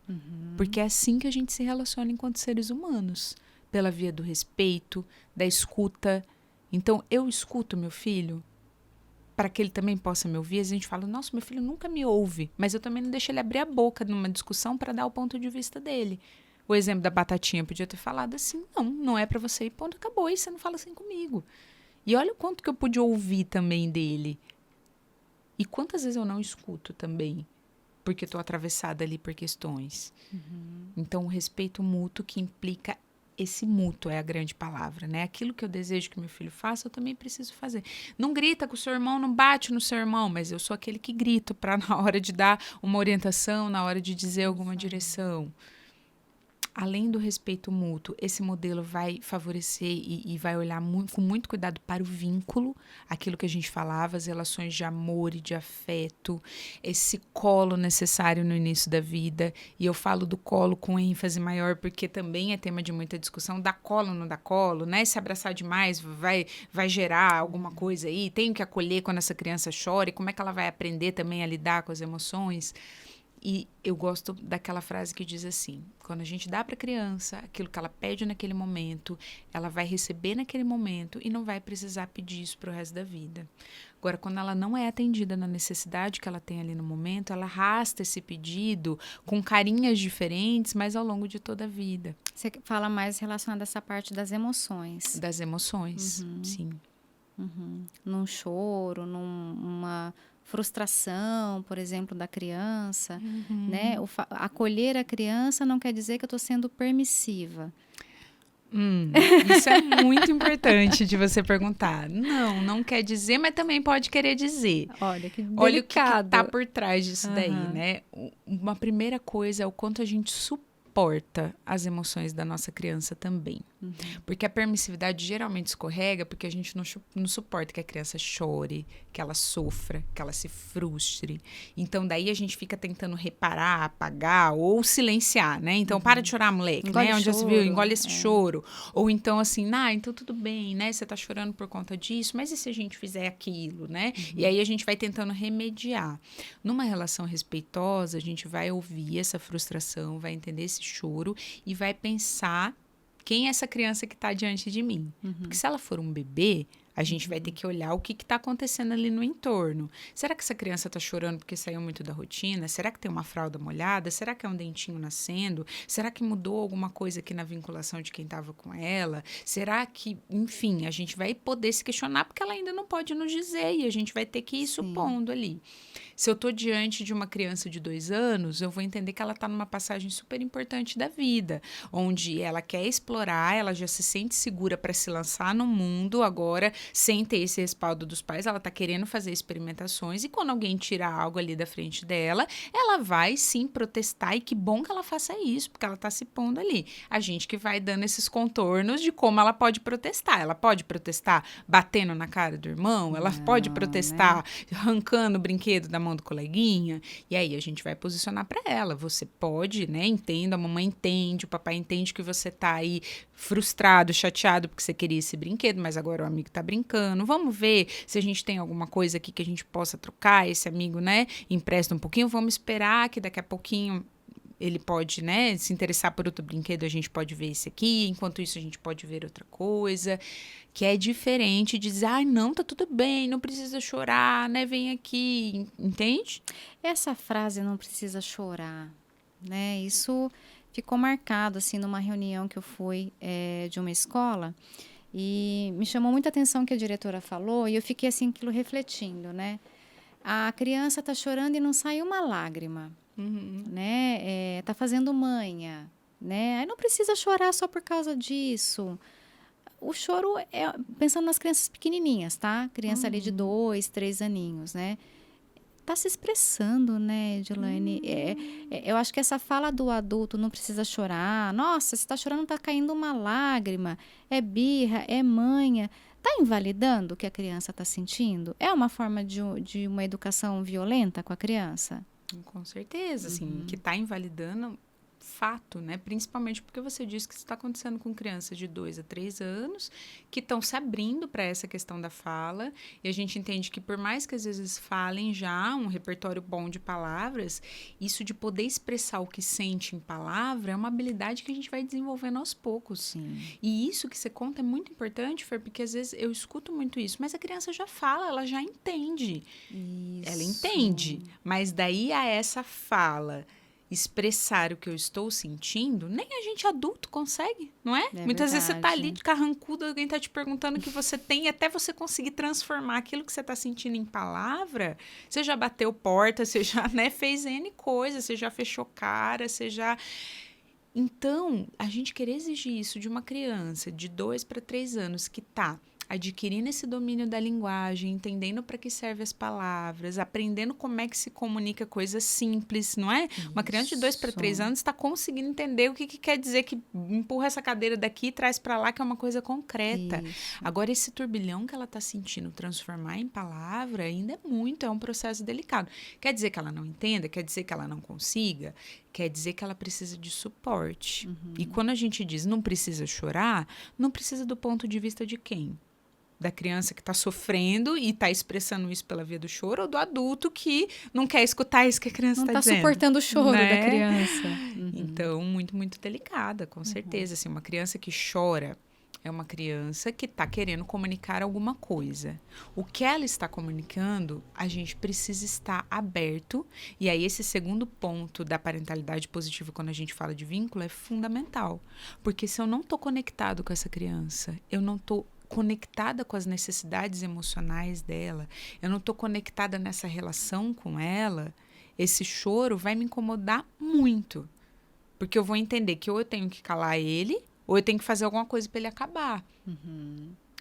Porque é assim que a gente se relaciona enquanto seres humanos. Pela via do respeito, da escuta. Então, eu escuto meu filho para que ele também possa me ouvir. A gente fala, nossa, meu filho nunca me ouve. Mas eu também não deixo ele abrir a boca numa discussão para dar o ponto de vista dele. O exemplo da batatinha, podia ter falado assim, não é para você, e ponto, acabou, e você não fala assim comigo. E olha o quanto que eu pude ouvir também dele. E quantas vezes eu não escuto também, porque estou atravessada ali por questões. Então, o respeito mútuo que implica esse mútuo é a grande palavra, né? Aquilo que eu desejo que meu filho faça, eu também preciso fazer. Não grita com o seu irmão, não bate no seu irmão, mas eu sou aquele que grito para na hora de dar uma orientação, na hora de dizer alguma direção. Além do respeito mútuo, esse modelo vai favorecer e vai olhar com muito cuidado para o vínculo, aquilo que a gente falava, as relações de amor e de afeto, esse colo necessário no início da vida. E eu falo do colo com ênfase maior, porque também é tema de muita discussão, dá colo ou não dá colo, né? Se abraçar demais vai gerar alguma coisa aí, tenho que acolher quando essa criança chora, e como é que ela vai aprender também a lidar com as emoções? E eu gosto daquela frase que diz assim, quando a gente dá para a criança aquilo que ela pede naquele momento, ela vai receber naquele momento e não vai precisar pedir isso para o resto da vida. Agora, quando ela não é atendida na necessidade que ela tem ali no momento, ela arrasta esse pedido com carinhas diferentes, mas ao longo de toda a vida. Você fala mais relacionado a essa parte das emoções. Das emoções, sim. Num choro, numa frustração, por exemplo, da criança, né? Acolher a criança não quer dizer que eu estou sendo permissiva. Isso é muito importante de você perguntar. Não quer dizer, mas também pode querer dizer. Olha, que delicado. Olha o que está por trás disso daí, né? Uma primeira coisa é o quanto a gente suporta as emoções da nossa criança também. Porque a permissividade geralmente escorrega porque a gente não suporta que a criança chore, que ela sofra, que ela se frustre. Então, daí a gente fica tentando reparar, apagar ou silenciar, né? Então, para de chorar, moleque, Engole né? Onde já se choro, viu? Engole esse choro. Ou então, assim, então tudo bem, né? Você tá chorando por conta disso, mas e se a gente fizer aquilo, né? E aí a gente vai tentando remediar. Numa relação respeitosa, a gente vai ouvir essa frustração, vai entender esse choro e vai pensar quem é essa criança que está diante de mim. Porque se ela for um bebê, a gente vai ter que olhar o que está acontecendo ali no entorno. Será que essa criança está chorando porque saiu muito da rotina? Será que tem uma fralda molhada? Será que é um dentinho nascendo? Será que mudou alguma coisa aqui na vinculação de quem estava com ela? Será que, enfim, a gente vai poder se questionar porque ela ainda não pode nos dizer e a gente vai ter que ir supondo ali. Se eu estou diante de uma criança de 2 anos, eu vou entender que ela está numa passagem super importante da vida, onde ela quer explorar, ela já se sente segura para se lançar no mundo agora, sem ter esse respaldo dos pais, ela está querendo fazer experimentações e quando alguém tira algo ali da frente dela, ela vai sim protestar e que bom que ela faça isso, porque ela está se pondo ali. A gente que vai dando esses contornos de como ela pode protestar. Ela pode protestar batendo na cara do irmão, ela pode protestar arrancando o brinquedo da mão do coleguinha? E aí a gente vai posicionar para ela. Você pode, né? Entendo, a mamãe entende, o papai entende que você tá aí frustrado, chateado porque você queria esse brinquedo, mas agora o amigo tá brincando. Vamos ver se a gente tem alguma coisa aqui que a gente possa trocar. Esse amigo, né, empresta um pouquinho. Vamos esperar que daqui a pouquinho ele pode, né, se interessar por outro brinquedo, a gente pode ver esse aqui. Enquanto isso, a gente pode ver outra coisa. Que é diferente de dizer, ai, não, tá tudo bem, não precisa chorar, né, vem aqui, entende? Essa frase não precisa chorar, né? Isso ficou marcado, assim, numa reunião que eu fui de uma escola e me chamou muita atenção o que a diretora falou e eu fiquei, assim, aquilo refletindo, né? A criança tá chorando e não sai uma lágrima, né? Tá fazendo manha, né? Aí não precisa chorar só por causa disso. O choro é, pensando nas crianças pequenininhas, tá? Criança ali de 2, 3 aninhos, né? Tá se expressando, né, Edilane? Eu acho que essa fala do adulto não precisa chorar. Nossa, se tá chorando, tá caindo uma lágrima. É birra, é manha. Tá invalidando o que a criança tá sentindo? É uma forma de uma educação violenta com a criança? Com certeza, assim, que tá invalidando fato, né? Principalmente porque você disse que isso está acontecendo com crianças de 2 a 3 anos que estão se abrindo para essa questão da fala e a gente entende que por mais que às vezes falem já um repertório bom de palavras, isso de poder expressar o que sente em palavra é uma habilidade que a gente vai desenvolvendo aos poucos. Sim. E isso que você conta é muito importante, Fer, porque às vezes eu escuto muito isso, mas a criança já fala, ela já entende. Isso. Ela entende, mas daí a essa fala expressar o que eu estou sentindo, nem a gente adulto consegue, não é? Muitas vezes você tá ali de carrancudo, alguém tá te perguntando o que você tem, e até você conseguir transformar aquilo que você tá sentindo em palavra, você já bateu porta, você já, né, fez N coisas, você já fechou cara, você já... Então, a gente querer exigir isso de uma criança de 2 para 3 anos que tá adquirindo esse domínio da linguagem, entendendo para que servem as palavras, aprendendo como é que se comunica coisas simples, não é? Isso. Uma criança de 2 para 3 anos está conseguindo entender o que quer dizer que empurra essa cadeira daqui e traz para lá, que é uma coisa concreta. Isso. Agora, esse turbilhão que ela está sentindo transformar em palavra ainda é um processo delicado. Quer dizer que ela não entenda? Quer dizer que ela não consiga? Quer dizer que ela precisa de suporte. E quando a gente diz não precisa chorar, não precisa do ponto de vista de quem? Da criança que está sofrendo e está expressando isso pela via do choro, ou do adulto que não quer escutar isso que a criança está dizendo. Não está suportando o choro, né, da criança. Então, muito, muito delicada, com certeza. Assim, uma criança que chora é uma criança que está querendo comunicar alguma coisa. O que ela está comunicando, a gente precisa estar aberto. E aí, esse segundo ponto da parentalidade positiva, quando a gente fala de vínculo, é fundamental. Porque se eu não estou conectado com essa criança, eu não estou conectada com as necessidades emocionais dela, eu não estou conectada nessa relação com ela, esse choro vai me incomodar muito. Porque eu vou entender que ou eu tenho que calar ele, ou eu tenho que fazer alguma coisa para ele acabar.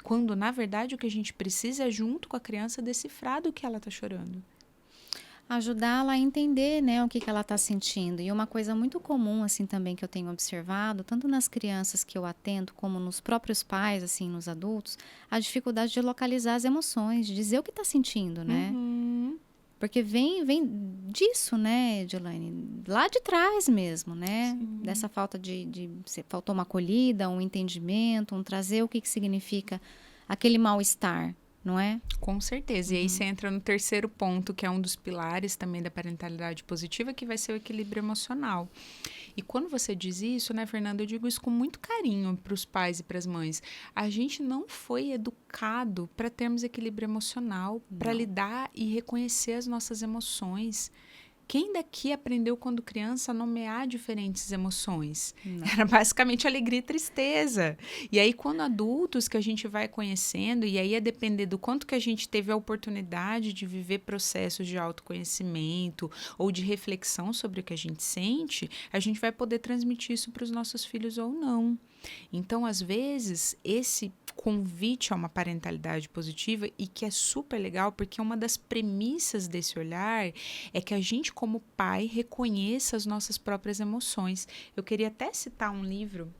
Quando, na verdade, o que a gente precisa é, junto com a criança, decifrar do que ela está chorando. Ajudá-la a entender, né, o que ela está sentindo. E uma coisa muito comum, assim, também que eu tenho observado, tanto nas crianças que eu atendo, como nos próprios pais, assim, nos adultos, a dificuldade de localizar as emoções, de dizer o que está sentindo, né? Porque vem disso, né, Edilane? Lá de trás mesmo, né? Sim. Dessa falta faltou uma acolhida, um entendimento, um trazer o que significa aquele mal-estar. Não é? Com certeza. E aí você entra no terceiro ponto, que é um dos pilares também da parentalidade positiva, que vai ser o equilíbrio emocional. E quando você diz isso, né, Fernanda, eu digo isso com muito carinho para os pais e para as mães. A gente não foi educado para termos equilíbrio emocional, para lidar e reconhecer as nossas emoções. Quem daqui aprendeu quando criança a nomear diferentes emoções? Não. Era basicamente alegria e tristeza. E aí, quando adultos que a gente vai conhecendo, e aí a depender do quanto que a gente teve a oportunidade de viver processos de autoconhecimento ou de reflexão sobre o que a gente sente, a gente vai poder transmitir isso para os nossos filhos ou não. Então, às vezes, esse convite a uma parentalidade positiva, e que é super legal, porque uma das premissas desse olhar é que a gente, como pai, reconheça as nossas próprias emoções. Eu queria até citar um livro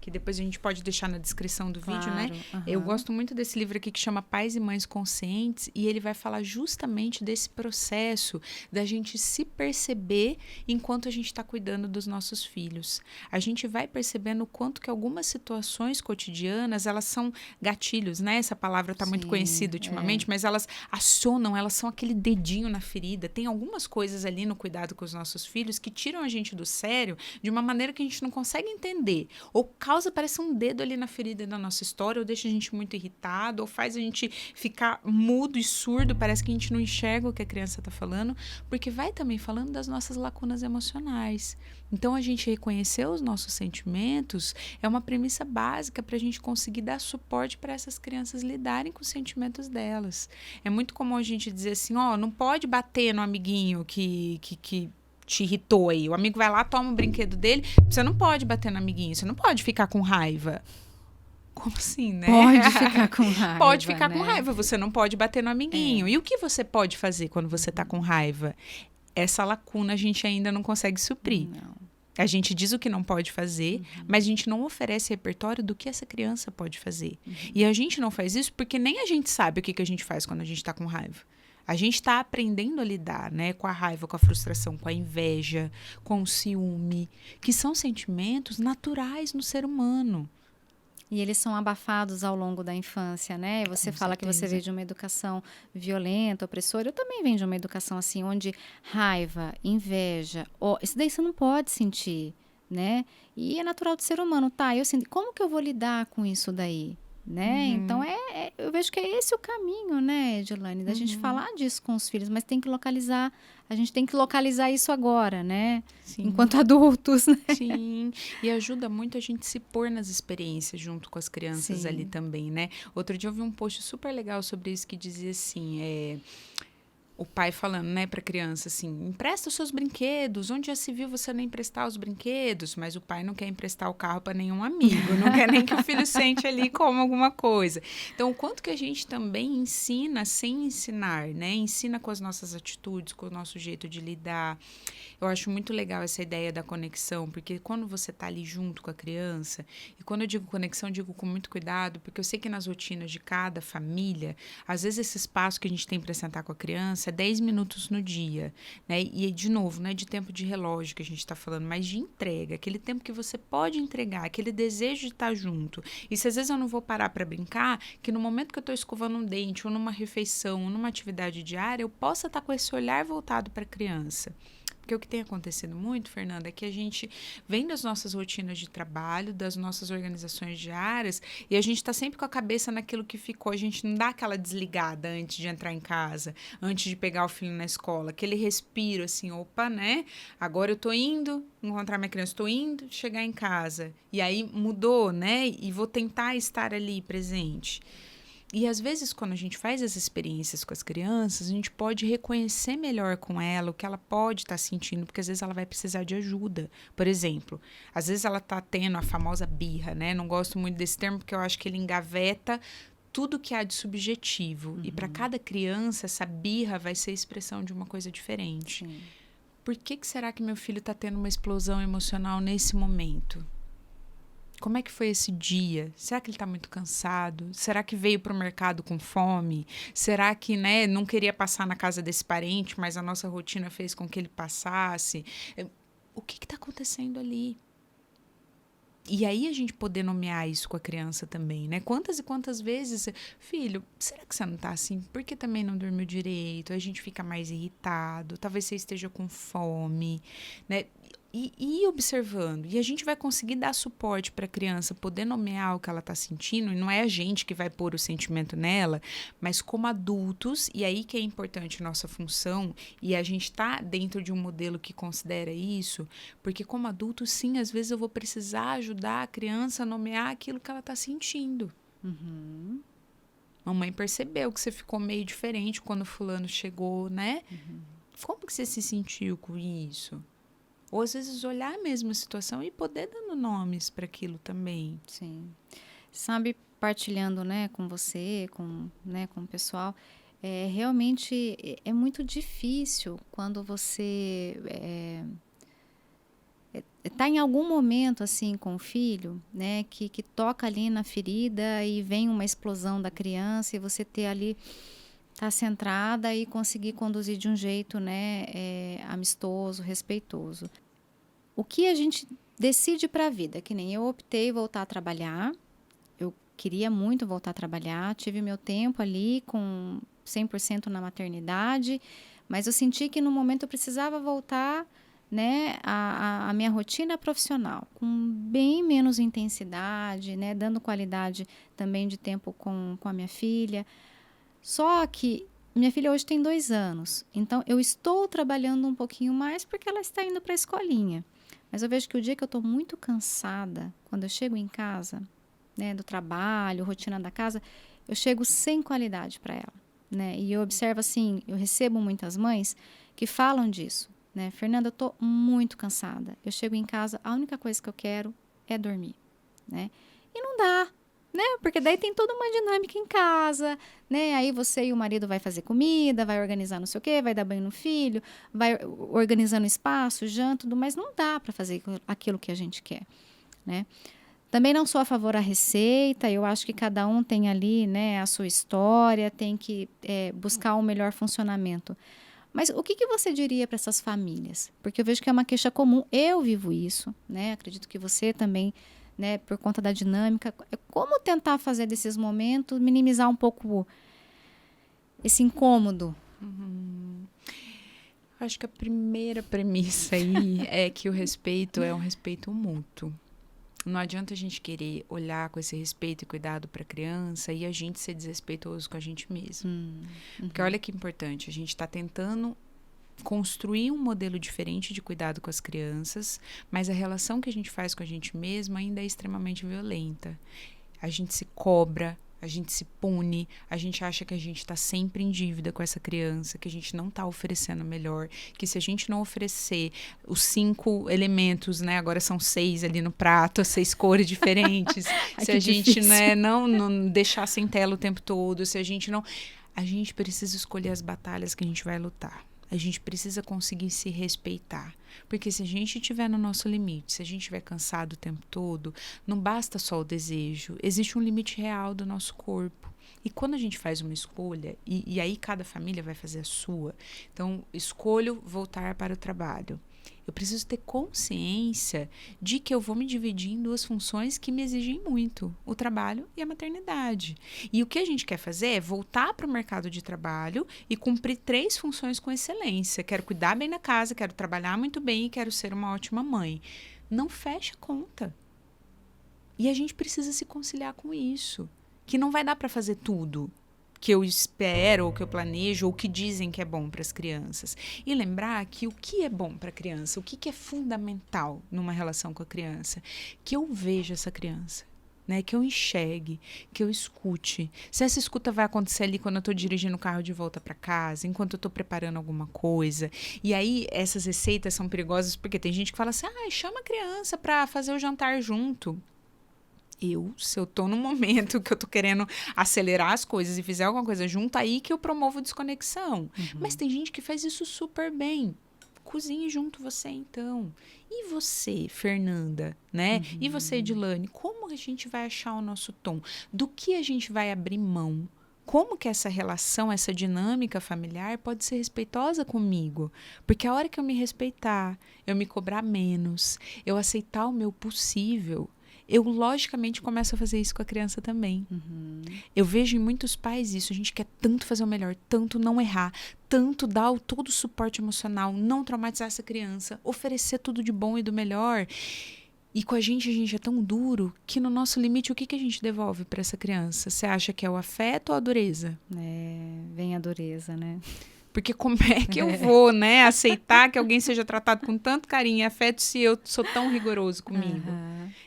que depois a gente pode deixar na descrição do vídeo, né? Uhum. Eu gosto muito desse livro aqui que chama Pais e Mães Conscientes, e ele vai falar justamente desse processo da gente se perceber enquanto a gente está cuidando dos nossos filhos. A gente vai percebendo o quanto que algumas situações cotidianas, elas são gatilhos, né? Essa palavra está muito conhecida ultimamente, mas elas acionam, elas são aquele dedinho na ferida. Tem algumas coisas ali no cuidado com os nossos filhos que tiram a gente do sério de uma maneira que a gente não consegue entender. Ou causa, parece um dedo ali na ferida da nossa história, ou deixa a gente muito irritado, ou faz a gente ficar mudo e surdo, parece que a gente não enxerga o que a criança está falando, porque vai também falando das nossas lacunas emocionais. Então, a gente reconhecer os nossos sentimentos é uma premissa básica para a gente conseguir dar suporte para essas crianças lidarem com os sentimentos delas. É muito comum a gente dizer assim, não pode bater no amiguinho que te irritou aí. O amigo vai lá, toma o brinquedo dele. Você não pode bater no amiguinho, você não pode ficar com raiva. Como assim, né? Pode ficar com raiva. Pode ficar né? com raiva, você não pode bater no amiguinho. E o que você pode fazer quando você tá com raiva? Essa lacuna a gente ainda não consegue suprir. Não. A gente diz o que não pode fazer, mas a gente não oferece repertório do que essa criança pode fazer. E a gente não faz isso porque nem a gente sabe o que a gente faz quando a gente tá com raiva. A gente está aprendendo a lidar, né, com a raiva, com a frustração, com a inveja, com o ciúme, que são sentimentos naturais no ser humano. E eles são abafados ao longo da infância, né? Você fala que você veio de uma educação violenta, opressora. Eu também venho de uma educação assim, onde raiva, inveja, isso daí você não pode sentir, né? E é natural do ser humano, tá? Eu sinto, como que eu vou lidar com isso daí? Né? Então, eu vejo que é esse o caminho, né, Edilane, da gente falar disso com os filhos, mas tem que localizar, a gente tem que localizar isso agora, né? Sim. Enquanto adultos, né? Sim, e ajuda muito a gente se pôr nas experiências junto com as crianças ali também, né? Outro dia eu vi um post super legal sobre isso que dizia assim, o pai falando, né, para a criança assim, empresta os seus brinquedos, onde já se viu você não emprestar os brinquedos, mas o pai não quer emprestar o carro para nenhum amigo, não quer nem que o filho sente ali e coma alguma coisa. Então, o quanto que a gente também ensina sem ensinar, né, ensina com as nossas atitudes, com o nosso jeito de lidar. Eu acho muito legal essa ideia da conexão, porque quando você tá ali junto com a criança, e quando eu digo conexão, eu digo com muito cuidado, porque eu sei que nas rotinas de cada família, às vezes esse espaço que a gente tem para sentar com a criança é 10 minutos no dia, né? E, de novo, não é de tempo de relógio que a gente está falando, mas de entrega, aquele tempo que você pode entregar, aquele desejo de estar junto. E se às vezes eu não vou parar para brincar, que no momento que eu estou escovando um dente, ou numa refeição, ou numa atividade diária, eu possa estar com esse olhar voltado para a criança. Porque o que tem acontecido muito, Fernanda, é que a gente vem das nossas rotinas de trabalho, das nossas organizações diárias, e a gente está sempre com a cabeça naquilo que ficou. A gente não dá aquela desligada antes de entrar em casa, antes de pegar o filho na escola, aquele respiro assim, opa, né? Agora eu tô indo encontrar minha criança, tô indo chegar em casa. E aí mudou, né? E vou tentar estar ali presente. E às vezes, quando a gente faz as experiências com as crianças, a gente pode reconhecer melhor com ela o que ela pode estar sentindo, porque às vezes ela vai precisar de ajuda. Por exemplo, às vezes ela está tendo a famosa birra, né? Não gosto muito desse termo, porque eu acho que ele engaveta tudo que há de subjetivo. E para cada criança, essa birra vai ser a expressão de uma coisa diferente. Sim. Por que será que meu filho está tendo uma explosão emocional nesse momento? Como é que foi esse dia? Será que ele está muito cansado? Será que veio para o mercado com fome? Será que, né, não queria passar na casa desse parente, mas a nossa rotina fez com que ele passasse? O que está acontecendo ali? E aí a gente poder nomear isso com a criança também, né? Quantas e quantas vezes, filho, será que você não tá assim? Por que também não dormiu direito? A gente fica mais irritado, talvez você esteja com fome, né? E ir observando. E a gente vai conseguir dar suporte para a criança poder nomear o que ela está sentindo. E não é a gente que vai pôr o sentimento nela, mas como adultos. E aí que é importante a nossa função. E a gente está dentro de um modelo que considera isso. Porque como adulto, sim, às vezes eu vou precisar ajudar a criança a nomear aquilo que ela está sentindo. Mamãe percebeu que você ficou meio diferente quando fulano chegou, né? Como que você se sentiu com isso? Ou às vezes olhar mesmo a situação e poder dando nomes para aquilo também. Sim. Sabe, partilhando, né, com você, com o pessoal, realmente é muito difícil quando você tá em algum momento, assim, com o filho, né, que toca ali na ferida e vem uma explosão da criança e você ter ali, tá centrada e conseguir conduzir de um jeito, né, amistoso, respeitoso. O que a gente decide para a vida, que nem eu optei voltar a trabalhar, eu queria muito voltar a trabalhar, tive meu tempo ali com 100% na maternidade, mas eu senti que no momento eu precisava voltar, né, a minha rotina profissional, com bem menos intensidade, né, dando qualidade também de tempo com a minha filha. Só que minha filha hoje tem 2 anos, então eu estou trabalhando um pouquinho mais porque ela está indo para a escolinha. Mas eu vejo que o dia que eu estou muito cansada, quando eu chego em casa, né, do trabalho, rotina da casa, eu chego sem qualidade para ela, né? E eu observo assim, eu recebo muitas mães que falam disso, né? Fernanda, eu tô muito cansada. Eu chego em casa, a única coisa que eu quero é dormir, né? E não dá, né? Porque daí tem toda uma dinâmica em casa, né? Aí você e o marido vai fazer comida, vai organizar não sei o quê, vai dar banho no filho, vai organizando espaço, janta, tudo, mas não dá para fazer aquilo que a gente quer, né? Também não sou a favor da receita, eu acho que cada um tem ali, né, a sua história, tem que buscar o melhor funcionamento. Mas o que você diria para essas famílias? Porque eu vejo que é uma queixa comum, eu vivo isso, né? Acredito que você também, né, por conta da dinâmica. Como tentar fazer desses momentos, minimizar um pouco esse incômodo? Acho que a primeira premissa aí é que o respeito é um respeito mútuo. Não adianta a gente querer olhar com esse respeito e cuidado para a criança e a gente ser desrespeitoso com a gente mesmo. Porque olha que importante, a gente está tentando construir um modelo diferente de cuidado com as crianças, mas a relação que a gente faz com a gente mesmo ainda é extremamente violenta. A gente se cobra, a gente se pune, a gente acha que a gente está sempre em dívida com essa criança, que a gente não está oferecendo o melhor, que se a gente não oferecer os 5 elementos, né, agora são 6 ali no prato, as 6 cores diferentes, se a gente, né, não deixar sem tela o tempo todo, se a gente não... A gente precisa escolher as batalhas que a gente vai lutar. A gente precisa conseguir se respeitar. Porque se a gente estiver no nosso limite, se a gente estiver cansado o tempo todo, não basta só o desejo. Existe um limite real do nosso corpo. E quando a gente faz uma escolha, e aí cada família vai fazer a sua. Então, escolho voltar para o trabalho. Eu preciso ter consciência de que eu vou me dividir em 2 funções que me exigem muito, o trabalho e a maternidade. E o que a gente quer fazer é voltar para o mercado de trabalho e cumprir 3 funções com excelência. Quero cuidar bem da casa, quero trabalhar muito bem e quero ser uma ótima mãe. Não fecha a conta. E a gente precisa se conciliar com isso, que não vai dar para fazer tudo que eu espero, ou que eu planejo, ou que dizem que é bom para as crianças. E lembrar que o que é bom para a criança, o que é fundamental numa relação com a criança, que eu veja essa criança, né? Que eu enxergue, que eu escute. Se essa escuta vai acontecer ali quando eu estou dirigindo o carro de volta para casa, enquanto eu estou preparando alguma coisa. E aí, essas receitas são perigosas porque tem gente que fala assim, chama a criança para fazer o jantar junto. Se eu tô num momento que eu tô querendo acelerar as coisas e fizer alguma coisa junto, aí que eu promovo desconexão. Mas tem gente que faz isso super bem. Cozinhe junto você, então. E você, Fernanda, né? E você, Edilane, como a gente vai achar o nosso tom? Do que a gente vai abrir mão? Como que essa relação, essa dinâmica familiar pode ser respeitosa comigo? Porque a hora que eu me respeitar, eu me cobrar menos, eu aceitar o meu possível, eu logicamente começo a fazer isso com a criança também. Eu vejo em muitos pais isso, a gente quer tanto fazer o melhor, tanto não errar, tanto dar todo o suporte emocional, não traumatizar essa criança, oferecer tudo de bom e do melhor. E com a gente é tão duro que no nosso limite, o que a gente devolve para essa criança? Você acha que é o afeto ou a dureza? Vem a dureza, né? Porque como é que eu vou, né, aceitar que alguém seja tratado com tanto carinho e afeto se eu sou tão rigoroso comigo?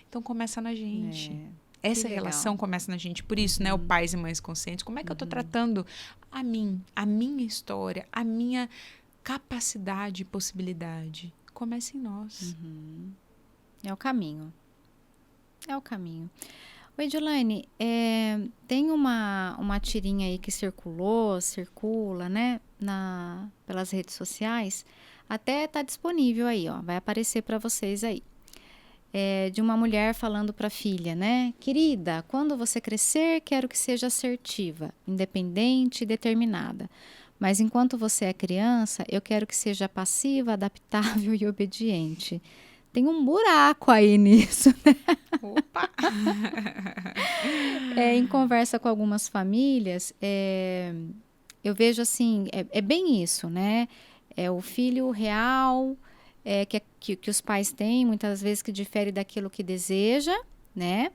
Então começa na gente. Essa relação começa na gente. Por isso, né, o pais e mães conscientes, como é que eu tô tratando a minha história, a minha capacidade e possibilidade? Começa em nós. É o caminho. É o caminho. Oi, Edilane, tem uma tirinha aí que circula, né, pelas redes sociais, Até tá disponível aí, ó, vai aparecer para vocês aí. De uma mulher falando para a filha, né? Querida, quando você crescer, quero que seja assertiva, independente e determinada. Mas enquanto você é criança, eu quero que seja passiva, adaptável e obediente. Tem um buraco aí nisso. Opa! Em conversa com algumas famílias, eu vejo assim, é bem isso, né? É o filho real que os pais têm, muitas vezes que difere daquilo que deseja, né?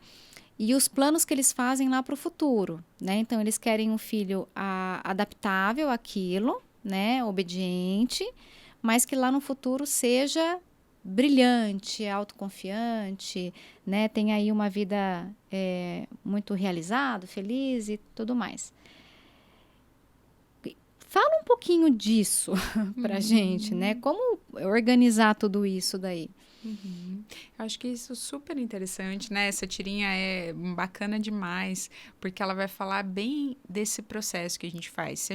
E os planos que eles fazem lá para o futuro, né? Então, eles querem um filho adaptável àquilo, né? Obediente, mas que lá no futuro seja brilhante, autoconfiante, né? Tem aí uma vida muito realizada, feliz e tudo mais. Fala um pouquinho disso pra gente, né? Como organizar tudo isso daí? Eu acho que isso é super interessante, né? Essa tirinha é bacana demais, porque ela vai falar bem desse processo que a gente faz. Se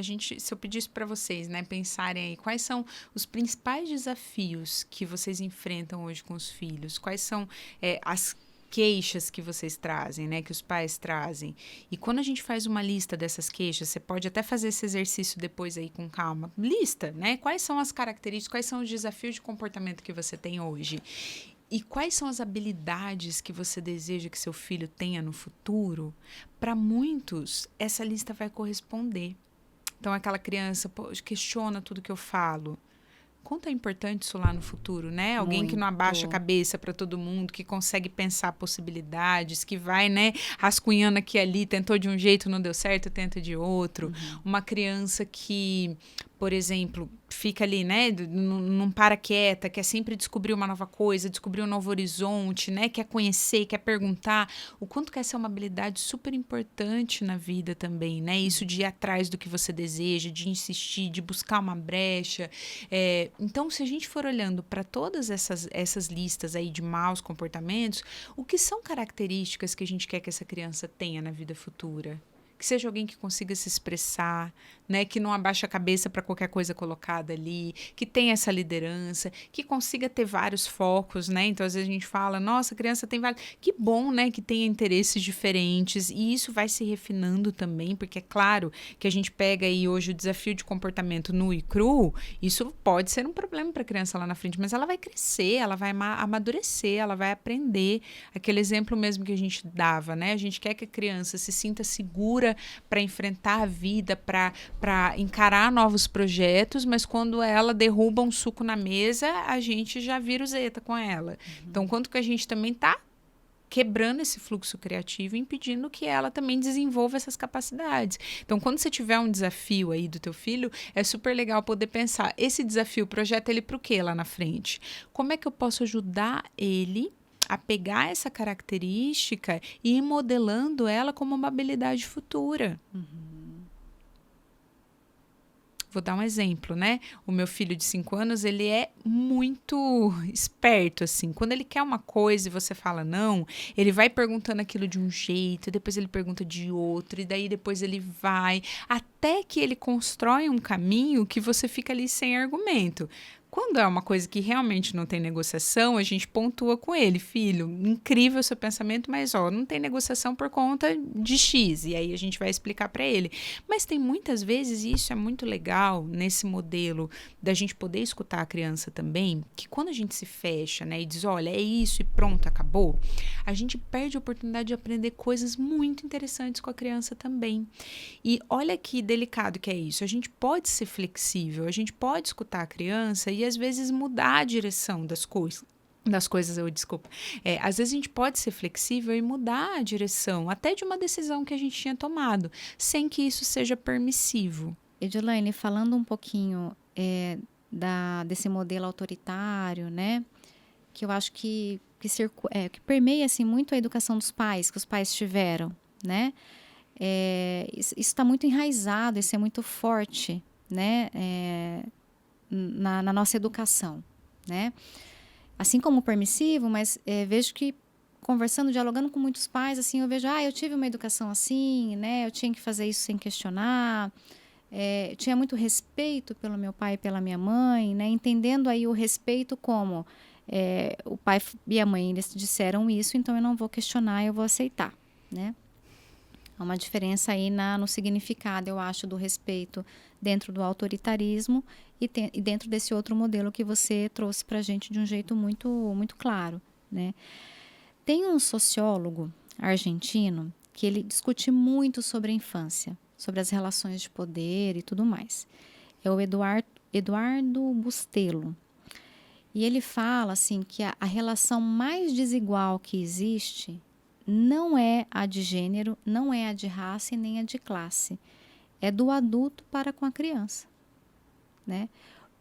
eu pedisse para vocês, né, pensarem aí quais são os principais desafios que vocês enfrentam hoje com os filhos, quais são as queixas que vocês trazem, né, que os pais trazem. E quando a gente faz uma lista dessas queixas, você pode até fazer esse exercício depois aí com calma. Lista, né? Quais são as características, quais são os desafios de comportamento que você tem hoje? E quais são as habilidades que você deseja que seu filho tenha no futuro? Para muitos, essa lista vai corresponder. Então, aquela criança questiona tudo que eu falo. Quanto é importante isso lá no futuro, né? Alguém que não abaixa a cabeça para todo mundo, que consegue pensar possibilidades, que vai, né, rascunhando aqui e ali, tentou de um jeito, não deu certo, tenta de outro. Uma criança que, por exemplo, fica ali, né, não para quieta, quer sempre descobrir uma nova coisa, descobrir um novo horizonte, né, quer conhecer, quer perguntar. O quanto que essa é uma habilidade super importante na vida também, né? Isso de ir atrás do que você deseja, de insistir, de buscar uma brecha. Então, se a gente for olhando para todas essas listas aí de maus comportamentos, o que são características que a gente quer que essa criança tenha na vida futura? Que seja alguém que consiga se expressar, né? Que não abaixe a cabeça para qualquer coisa colocada ali, que tenha essa liderança, que consiga ter vários focos, né? Então, às vezes a gente fala, nossa, a criança tem vários... Que bom, né? Que tenha interesses diferentes e isso vai se refinando também, porque é claro que a gente pega aí hoje o desafio de comportamento nu e cru, isso pode ser um problema para a criança lá na frente, mas ela vai crescer, ela vai amadurecer, ela vai aprender. Aquele exemplo mesmo que a gente dava, né? A gente quer que a criança se sinta segura para enfrentar a vida, para encarar novos projetos, mas quando ela derruba um suco na mesa, a gente já vira o zeta com ela. Então, quanto que a gente também está quebrando esse fluxo criativo e impedindo que ela também desenvolva essas capacidades. Então, quando você tiver um desafio aí do teu filho, é super legal poder pensar, esse desafio, projeta ele para o quê lá na frente? Como é que eu posso ajudar ele a pegar essa característica e ir modelando ela como uma habilidade futura. Vou dar um exemplo, né? O meu filho de 5 anos, ele é muito esperto, assim. Quando ele quer uma coisa e você fala não, ele vai perguntando aquilo de um jeito, depois ele pergunta de outro, e daí depois ele vai, até que ele constrói um caminho que você fica ali sem argumento. Quando é uma coisa que realmente não tem negociação, a gente pontua com ele, filho, incrível o seu pensamento, mas não tem negociação por conta de X, e aí a gente vai explicar para ele. Mas tem muitas vezes, e isso é muito legal nesse modelo da gente poder escutar a criança também, que quando a gente se fecha, né, e diz, olha, é isso e pronto, acabou, a gente perde a oportunidade de aprender coisas muito interessantes com a criança também. E olha que delicado que é isso, a gente pode ser flexível, a gente pode escutar a criança e às vezes mudar a direção das coisas. Às vezes a gente pode ser flexível e mudar a direção, até de uma decisão que a gente tinha tomado, sem que isso seja permissivo. Edilaine, falando um pouquinho desse modelo autoritário, né? Que eu acho que permeia assim, muito a educação dos pais, que os pais tiveram, né? Isso está muito enraizado, isso é muito forte, né? Na nossa educação, né? Assim como permissivo, mas vejo que conversando, dialogando com muitos pais, assim, eu vejo, eu tive uma educação assim, né? Eu tinha que fazer isso sem questionar, tinha muito respeito pelo meu pai e pela minha mãe, né? Entendendo aí o respeito como o pai e a mãe, eles disseram isso, então eu não vou questionar, eu vou aceitar, né? Há uma diferença aí no significado, eu acho, do respeito dentro do autoritarismo e dentro desse outro modelo que você trouxe para a gente de um jeito muito, muito claro, né? Tem um sociólogo argentino que ele discute muito sobre a infância, sobre as relações de poder e tudo mais. É o Eduardo Bustelo. E ele fala assim que a relação mais desigual que existe não é a de gênero, não é a de raça e nem a de classe. É do adulto para com a criança, né?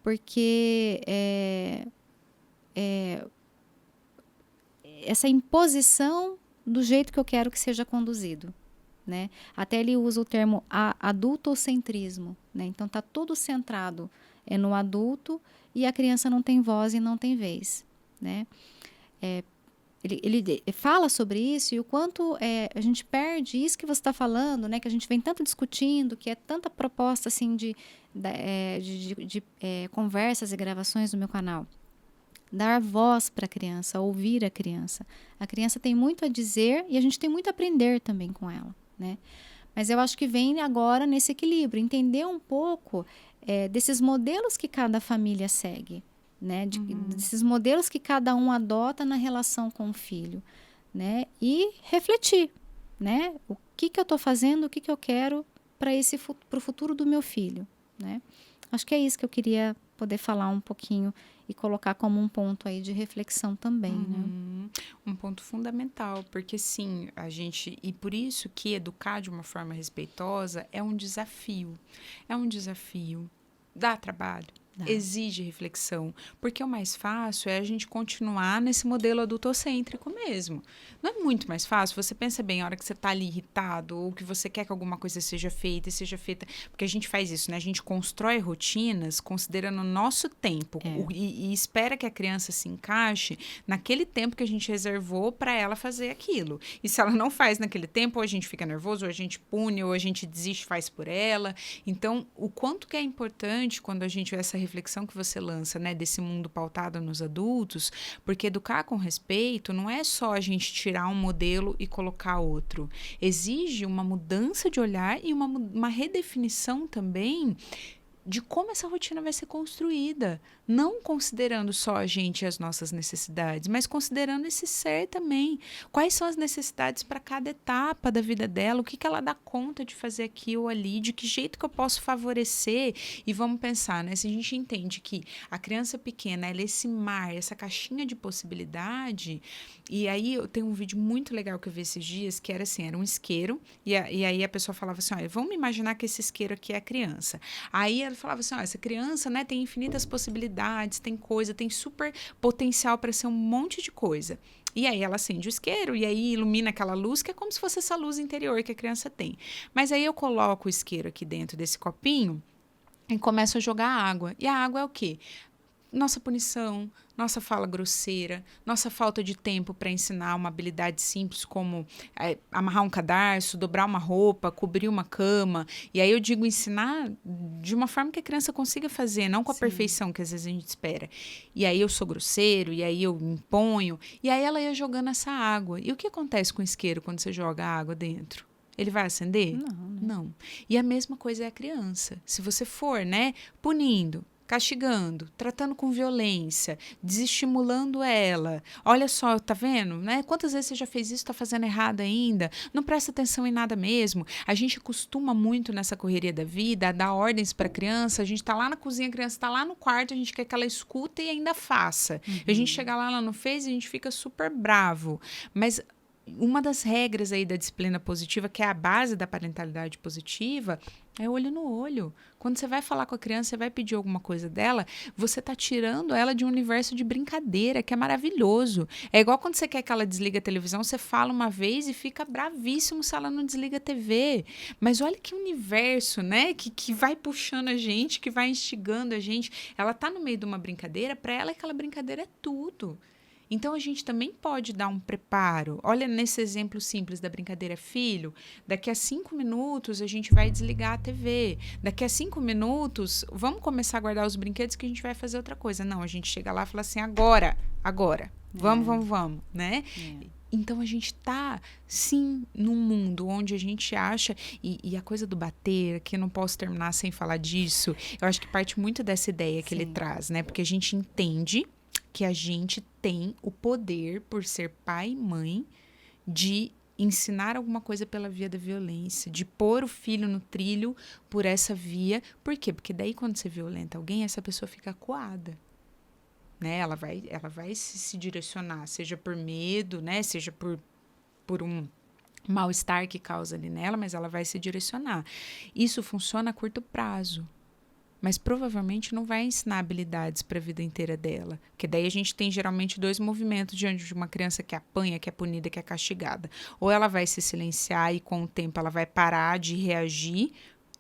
Porque essa imposição do jeito que eu quero que seja conduzido, né? Até ele usa o termo adultocentrismo, né? Então tá tudo centrado no adulto e a criança não tem voz e não tem vez, né? Ele fala sobre isso e o quanto a gente perde isso que você está falando, né? Que a gente vem tanto discutindo, que é tanta proposta assim de conversas e gravações no meu canal. Dar voz para a criança, ouvir a criança. A criança tem muito a dizer e a gente tem muito a aprender também com ela, né? Mas eu acho que vem agora nesse equilíbrio, entender um pouco desses modelos que cada família segue, né? Desses modelos que cada um adota na relação com o filho, né? E refletir, né? O que eu estou fazendo, o que eu quero para o futuro do meu filho, né? Acho que é isso que eu queria poder falar um pouquinho e colocar como um ponto aí de reflexão também, né? Um ponto fundamental, porque sim, e por isso que educar de uma forma respeitosa é um desafio. É um desafio, dá trabalho, exige reflexão, porque o mais fácil é a gente continuar nesse modelo adultocêntrico mesmo. Não é muito mais fácil? Você pensa bem, a hora que você está ali irritado ou que você quer que alguma coisa seja feita e seja feita, porque a gente faz isso, né? A gente constrói rotinas considerando o nosso tempo e espera que a criança se encaixe naquele tempo que a gente reservou para ela fazer aquilo. E se ela não faz naquele tempo, ou a gente fica nervoso, ou a gente pune, ou a gente desiste, faz por ela. Então, o quanto que é importante quando a gente vê essa reflexão que você lança, né, desse mundo pautado nos adultos, porque educar com respeito não é só a gente tirar um modelo e colocar outro. Exige uma mudança de olhar e uma redefinição também de como essa rotina vai ser construída, não considerando só a gente e as nossas necessidades, mas considerando esse ser também. Quais são as necessidades para cada etapa da vida dela, o que ela dá conta de fazer aqui ou ali, de que jeito que eu posso favorecer. E vamos pensar, né? Se a gente entende que a criança pequena ela é esse mar, essa caixinha de possibilidade, e aí eu tenho um vídeo muito legal que eu vi esses dias, que era assim, era um isqueiro, e aí a pessoa falava assim, olha, vamos imaginar que esse isqueiro aqui é a criança. Aí ela falava assim, essa criança, né, tem infinitas possibilidades, tem tem super potencial para ser um monte de coisa. E aí ela acende o isqueiro e aí ilumina aquela luz, que é como se fosse essa luz interior que a criança tem. Mas aí eu coloco o isqueiro aqui dentro desse copinho e começo a jogar água. E a água é o quê? Nossa punição, nossa fala grosseira, nossa falta de tempo para ensinar uma habilidade simples como amarrar um cadarço, dobrar uma roupa, cobrir uma cama. E aí eu digo ensinar de uma forma que a criança consiga fazer, não com a perfeição que às vezes a gente espera. E aí eu sou grosseiro, e aí eu imponho. E aí ela ia jogando essa água. E o que acontece com o isqueiro quando você joga a água dentro? Ele vai acender? Não, né? Não. E a mesma coisa é a criança. Se você for, né, punindo, castigando, tratando com violência, desestimulando ela. Olha só, tá vendo? Né? Quantas vezes você já fez isso, tá fazendo errado ainda? Não presta atenção em nada mesmo. A gente costuma muito nessa correria da vida a dar ordens para a criança. A gente tá lá na cozinha, a criança tá lá no quarto, a gente quer que ela escuta e ainda faça. A gente chega lá, ela não fez e a gente fica super bravo. Mas uma das regras aí da disciplina positiva, que é a base da parentalidade positiva, é olho no olho. Quando você vai falar com a criança, você vai pedir alguma coisa dela, você está tirando ela de um universo de brincadeira, que é maravilhoso. É igual quando você quer que ela desligue a televisão, você fala uma vez e fica bravíssimo se ela não desliga a TV. Mas olha que universo, né? Que vai puxando a gente, que vai instigando a gente. Ela está no meio de uma brincadeira, para ela aquela brincadeira é tudo. Então, a gente também pode dar um preparo. Olha nesse exemplo simples da brincadeira, filho, daqui a 5 minutos a gente vai desligar a TV. Daqui a 5 minutos, vamos começar a guardar os brinquedos que a gente vai fazer outra coisa. Não, a gente chega lá e fala assim, agora. Vamos, né? Então, a gente tá, sim, num mundo onde a gente acha... E a coisa do bater, que eu não posso terminar sem falar disso, eu acho que parte muito dessa ideia que ele traz, né? Porque a gente entende que a gente tem o poder, por ser pai e mãe, de ensinar alguma coisa pela via da violência, de pôr o filho no trilho por essa via. Por quê? Porque daí, quando você violenta alguém, essa pessoa fica acuada. Né? Ela vai se direcionar, seja por medo, né? Seja por um mal-estar que causa ali nela, mas ela vai se direcionar. Isso funciona a curto prazo, mas provavelmente não vai ensinar habilidades para a vida inteira dela. Porque daí a gente tem geralmente 2 movimentos diante de uma criança que apanha, que é punida, que é castigada. Ou ela vai se silenciar e com o tempo ela vai parar de reagir,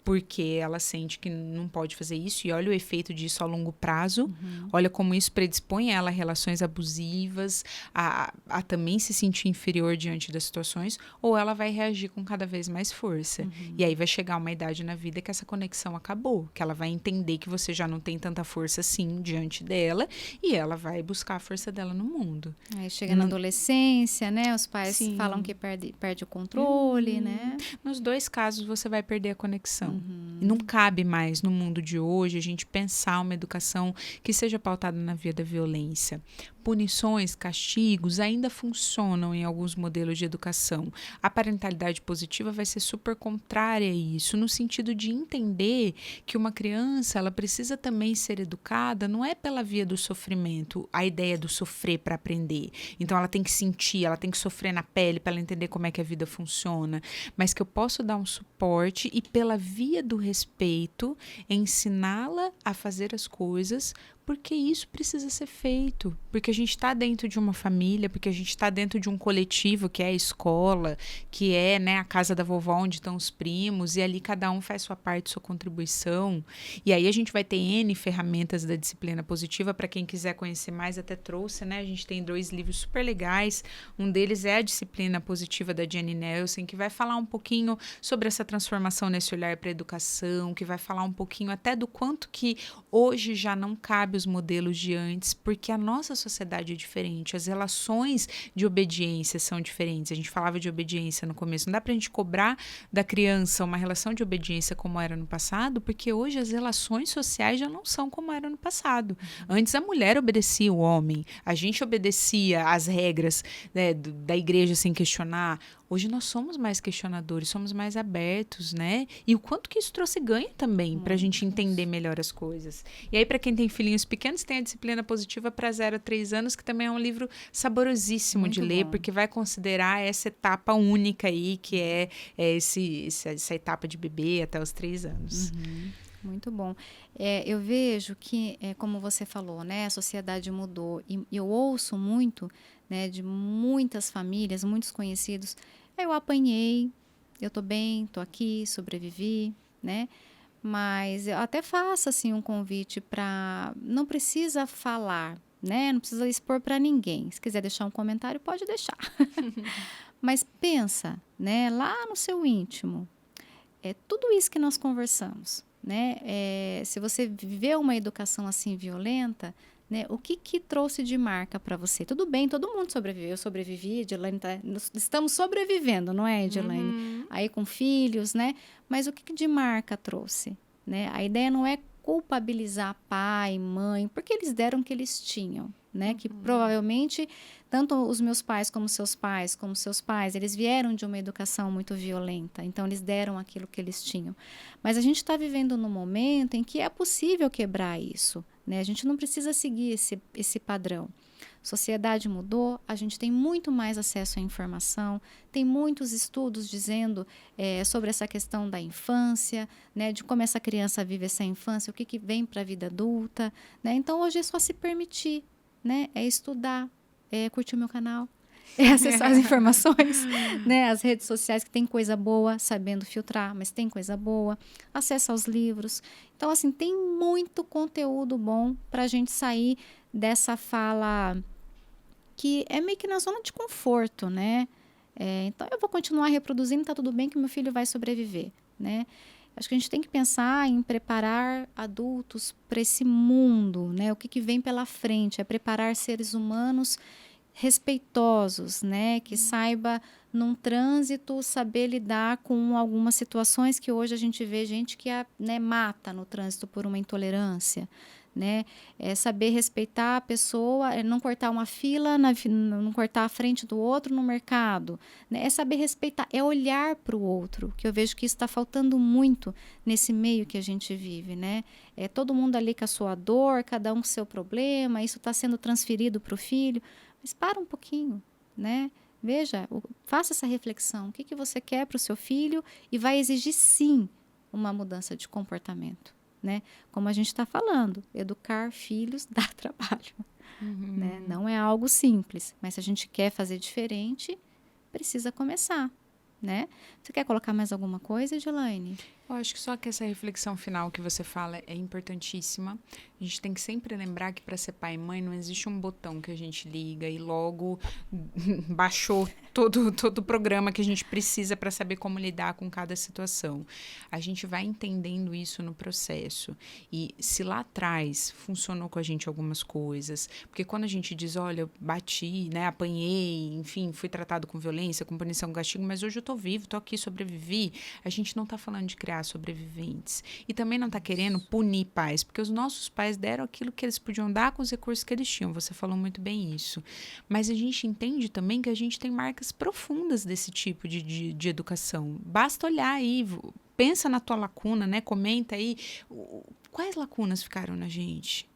porque ela sente que não pode fazer isso, e olha o efeito disso a longo prazo, olha como isso predispõe ela a relações abusivas, a também se sentir inferior diante das situações, ou ela vai reagir com cada vez mais força. E aí vai chegar uma idade na vida que essa conexão acabou, que ela vai entender que você já não tem tanta força assim diante dela, e ela vai buscar a força dela no mundo. Aí chega na adolescência, né? Os pais falam que perde o controle, né? Nos 2 casos você vai perder a conexão. E não cabe mais no mundo de hoje a gente pensar uma educação que seja pautada na via da violência. Punições, castigos ainda funcionam em alguns modelos de educação. A parentalidade positiva vai ser super contrária a isso, no sentido de entender que uma criança ela precisa também ser educada, não é pela via do sofrimento, a ideia do sofrer para aprender. Então ela tem que sentir, ela tem que sofrer na pele para ela entender como é que a vida funciona, mas que eu posso dar um suporte e pela via do respeito ensiná-la a fazer as coisas porque isso precisa ser feito, porque a gente está dentro de uma família, porque a gente está dentro de um coletivo que é a escola, que é, né, a casa da vovó onde estão os primos, e ali cada um faz sua parte, sua contribuição, e aí a gente vai ter N ferramentas da disciplina positiva, para quem quiser conhecer mais, até trouxe, né, a gente tem 2 livros super legais, um deles é a Disciplina Positiva da Jenny Nelson, que vai falar um pouquinho sobre essa transformação nesse olhar para a educação, que vai falar um pouquinho até do quanto que hoje já não cabe os modelos de antes, porque a nossa sociedade é diferente, as relações de obediência são diferentes. A gente falava de obediência no começo, não dá pra gente cobrar da criança uma relação de obediência como era no passado, porque hoje as relações sociais já não são como era no passado. Antes a mulher obedecia o homem, a gente obedecia às regras, né, da igreja sem questionar. Hoje nós somos mais questionadores, somos mais abertos, né? E o quanto que isso trouxe ganho também para a gente entender melhor as coisas. E aí, para quem tem filhinhos pequenos, tem a Disciplina Positiva para 0 a 3 anos, que também é um livro saborosíssimo muito de ler, porque vai considerar essa etapa única aí, que é essa etapa de bebê até os 3 anos. Muito bom. Eu vejo que, como você falou, né, a sociedade mudou, e eu ouço muito, né, de muitas famílias, muitos conhecidos, eu apanhei, eu tô bem, tô aqui, sobrevivi, né, mas eu até faço, assim, um convite para, não precisa falar, né, não precisa expor para ninguém, se quiser deixar um comentário, pode deixar, mas pensa, né, lá no seu íntimo, tudo isso que nós conversamos, né? Se você viveu uma educação assim violenta, né? O que trouxe de marca para você? Tudo bem, todo mundo sobreviveu. Eu sobrevivi, Edilane estamos sobrevivendo, não é, Edilane? Aí com filhos, né? Mas o que de marca trouxe? Né? A ideia não é culpabilizar pai, mãe, porque eles deram o que eles tinham. Né? Que provavelmente tanto os meus pais como seus pais, eles vieram de uma educação muito violenta, então eles deram aquilo que eles tinham. Mas a gente está vivendo num momento em que é possível quebrar isso, né? A gente não precisa seguir esse padrão. A sociedade mudou, a gente tem muito mais acesso à informação, tem muitos estudos dizendo sobre essa questão da infância, né, de como essa criança vive essa infância, o que vem para a vida adulta, né? Então hoje é só se permitir, né? É estudar, é curtir o meu canal, é acessar as informações, né? As redes sociais que tem coisa boa, sabendo filtrar, mas tem coisa boa, acessa os livros. Então, assim, tem muito conteúdo bom para a gente sair dessa fala que é meio que na zona de conforto, né? Então, eu vou continuar reproduzindo, tá tudo bem que meu filho vai sobreviver, né? Acho que a gente tem que pensar em preparar adultos para esse mundo, né? O que vem pela frente é preparar seres humanos respeitosos, né? Que saiba, num trânsito, saber lidar com algumas situações que hoje a gente vê gente que né, mata no trânsito por uma intolerância, né? É saber respeitar a pessoa, é não cortar uma fila, não cortar a frente do outro no mercado, né? É saber respeitar, é olhar para o outro, que eu vejo que isso está faltando muito nesse meio que a gente vive, né? É todo mundo ali com a sua dor, cada um com o seu problema, isso está sendo transferido para o filho, mas para um pouquinho, né? Veja, faça essa reflexão, o que você quer para o seu filho e vai exigir sim uma mudança de comportamento. Né? Como a gente está falando, educar filhos dá trabalho. Né? Não é algo simples, mas se a gente quer fazer diferente, precisa começar. Né? Você quer colocar mais alguma coisa, Elaine? Eu acho que só que essa reflexão final que você fala é importantíssima. A gente tem que sempre lembrar que para ser pai e mãe não existe um botão que a gente liga e logo baixou todo o programa que a gente precisa para saber como lidar com cada situação. A gente vai entendendo isso no processo. E se lá atrás funcionou com a gente algumas coisas, porque quando a gente diz, olha, eu bati, né, apanhei, enfim, fui tratado com violência, com punição, com castigo, mas hoje eu tô vivo, tô aqui, sobrevivi, a gente não tá falando de criar sobreviventes. E também não está querendo punir pais, porque os nossos pais deram aquilo que eles podiam dar com os recursos que eles tinham. Você falou muito bem isso. Mas a gente entende também que a gente tem marcas profundas desse tipo de educação. Basta olhar aí, pensa na tua lacuna, né? Comenta aí quais lacunas ficaram na gente.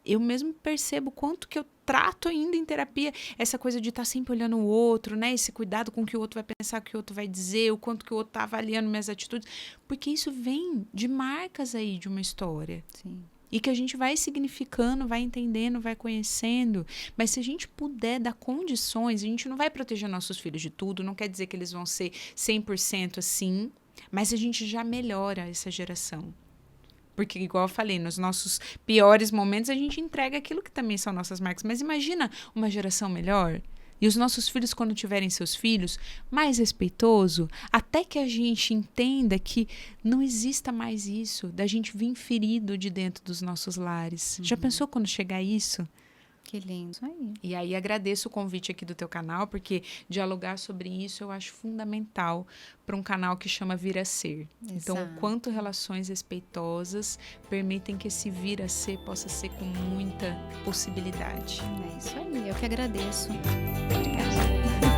Eu mesmo percebo quanto que eu trato ainda em terapia essa coisa de estar sempre olhando o outro, né? Esse cuidado com o que o outro vai pensar, o que o outro vai dizer, o quanto que o outro está avaliando minhas atitudes. Porque isso vem de marcas aí de uma história. Sim. E que a gente vai significando, vai entendendo, vai conhecendo. Mas se a gente puder dar condições, a gente não vai proteger nossos filhos de tudo, não quer dizer que eles vão ser 100% assim, mas a gente já melhora essa geração. Porque, igual eu falei, nos nossos piores momentos, a gente entrega aquilo que também são nossas marcas. Mas imagina uma geração melhor. E os nossos filhos, quando tiverem seus filhos, mais respeitoso, até que a gente entenda que não exista mais isso, da gente vir ferido de dentro dos nossos lares. Já pensou quando chegar isso? Que lindo. Aí. E aí agradeço o convite aqui do teu canal, porque dialogar sobre isso eu acho fundamental para um canal que chama Vir a Ser. Exato. Então, quanto relações respeitosas permitem que esse vir a ser possa ser com muita possibilidade. É isso aí, eu que agradeço. Obrigada.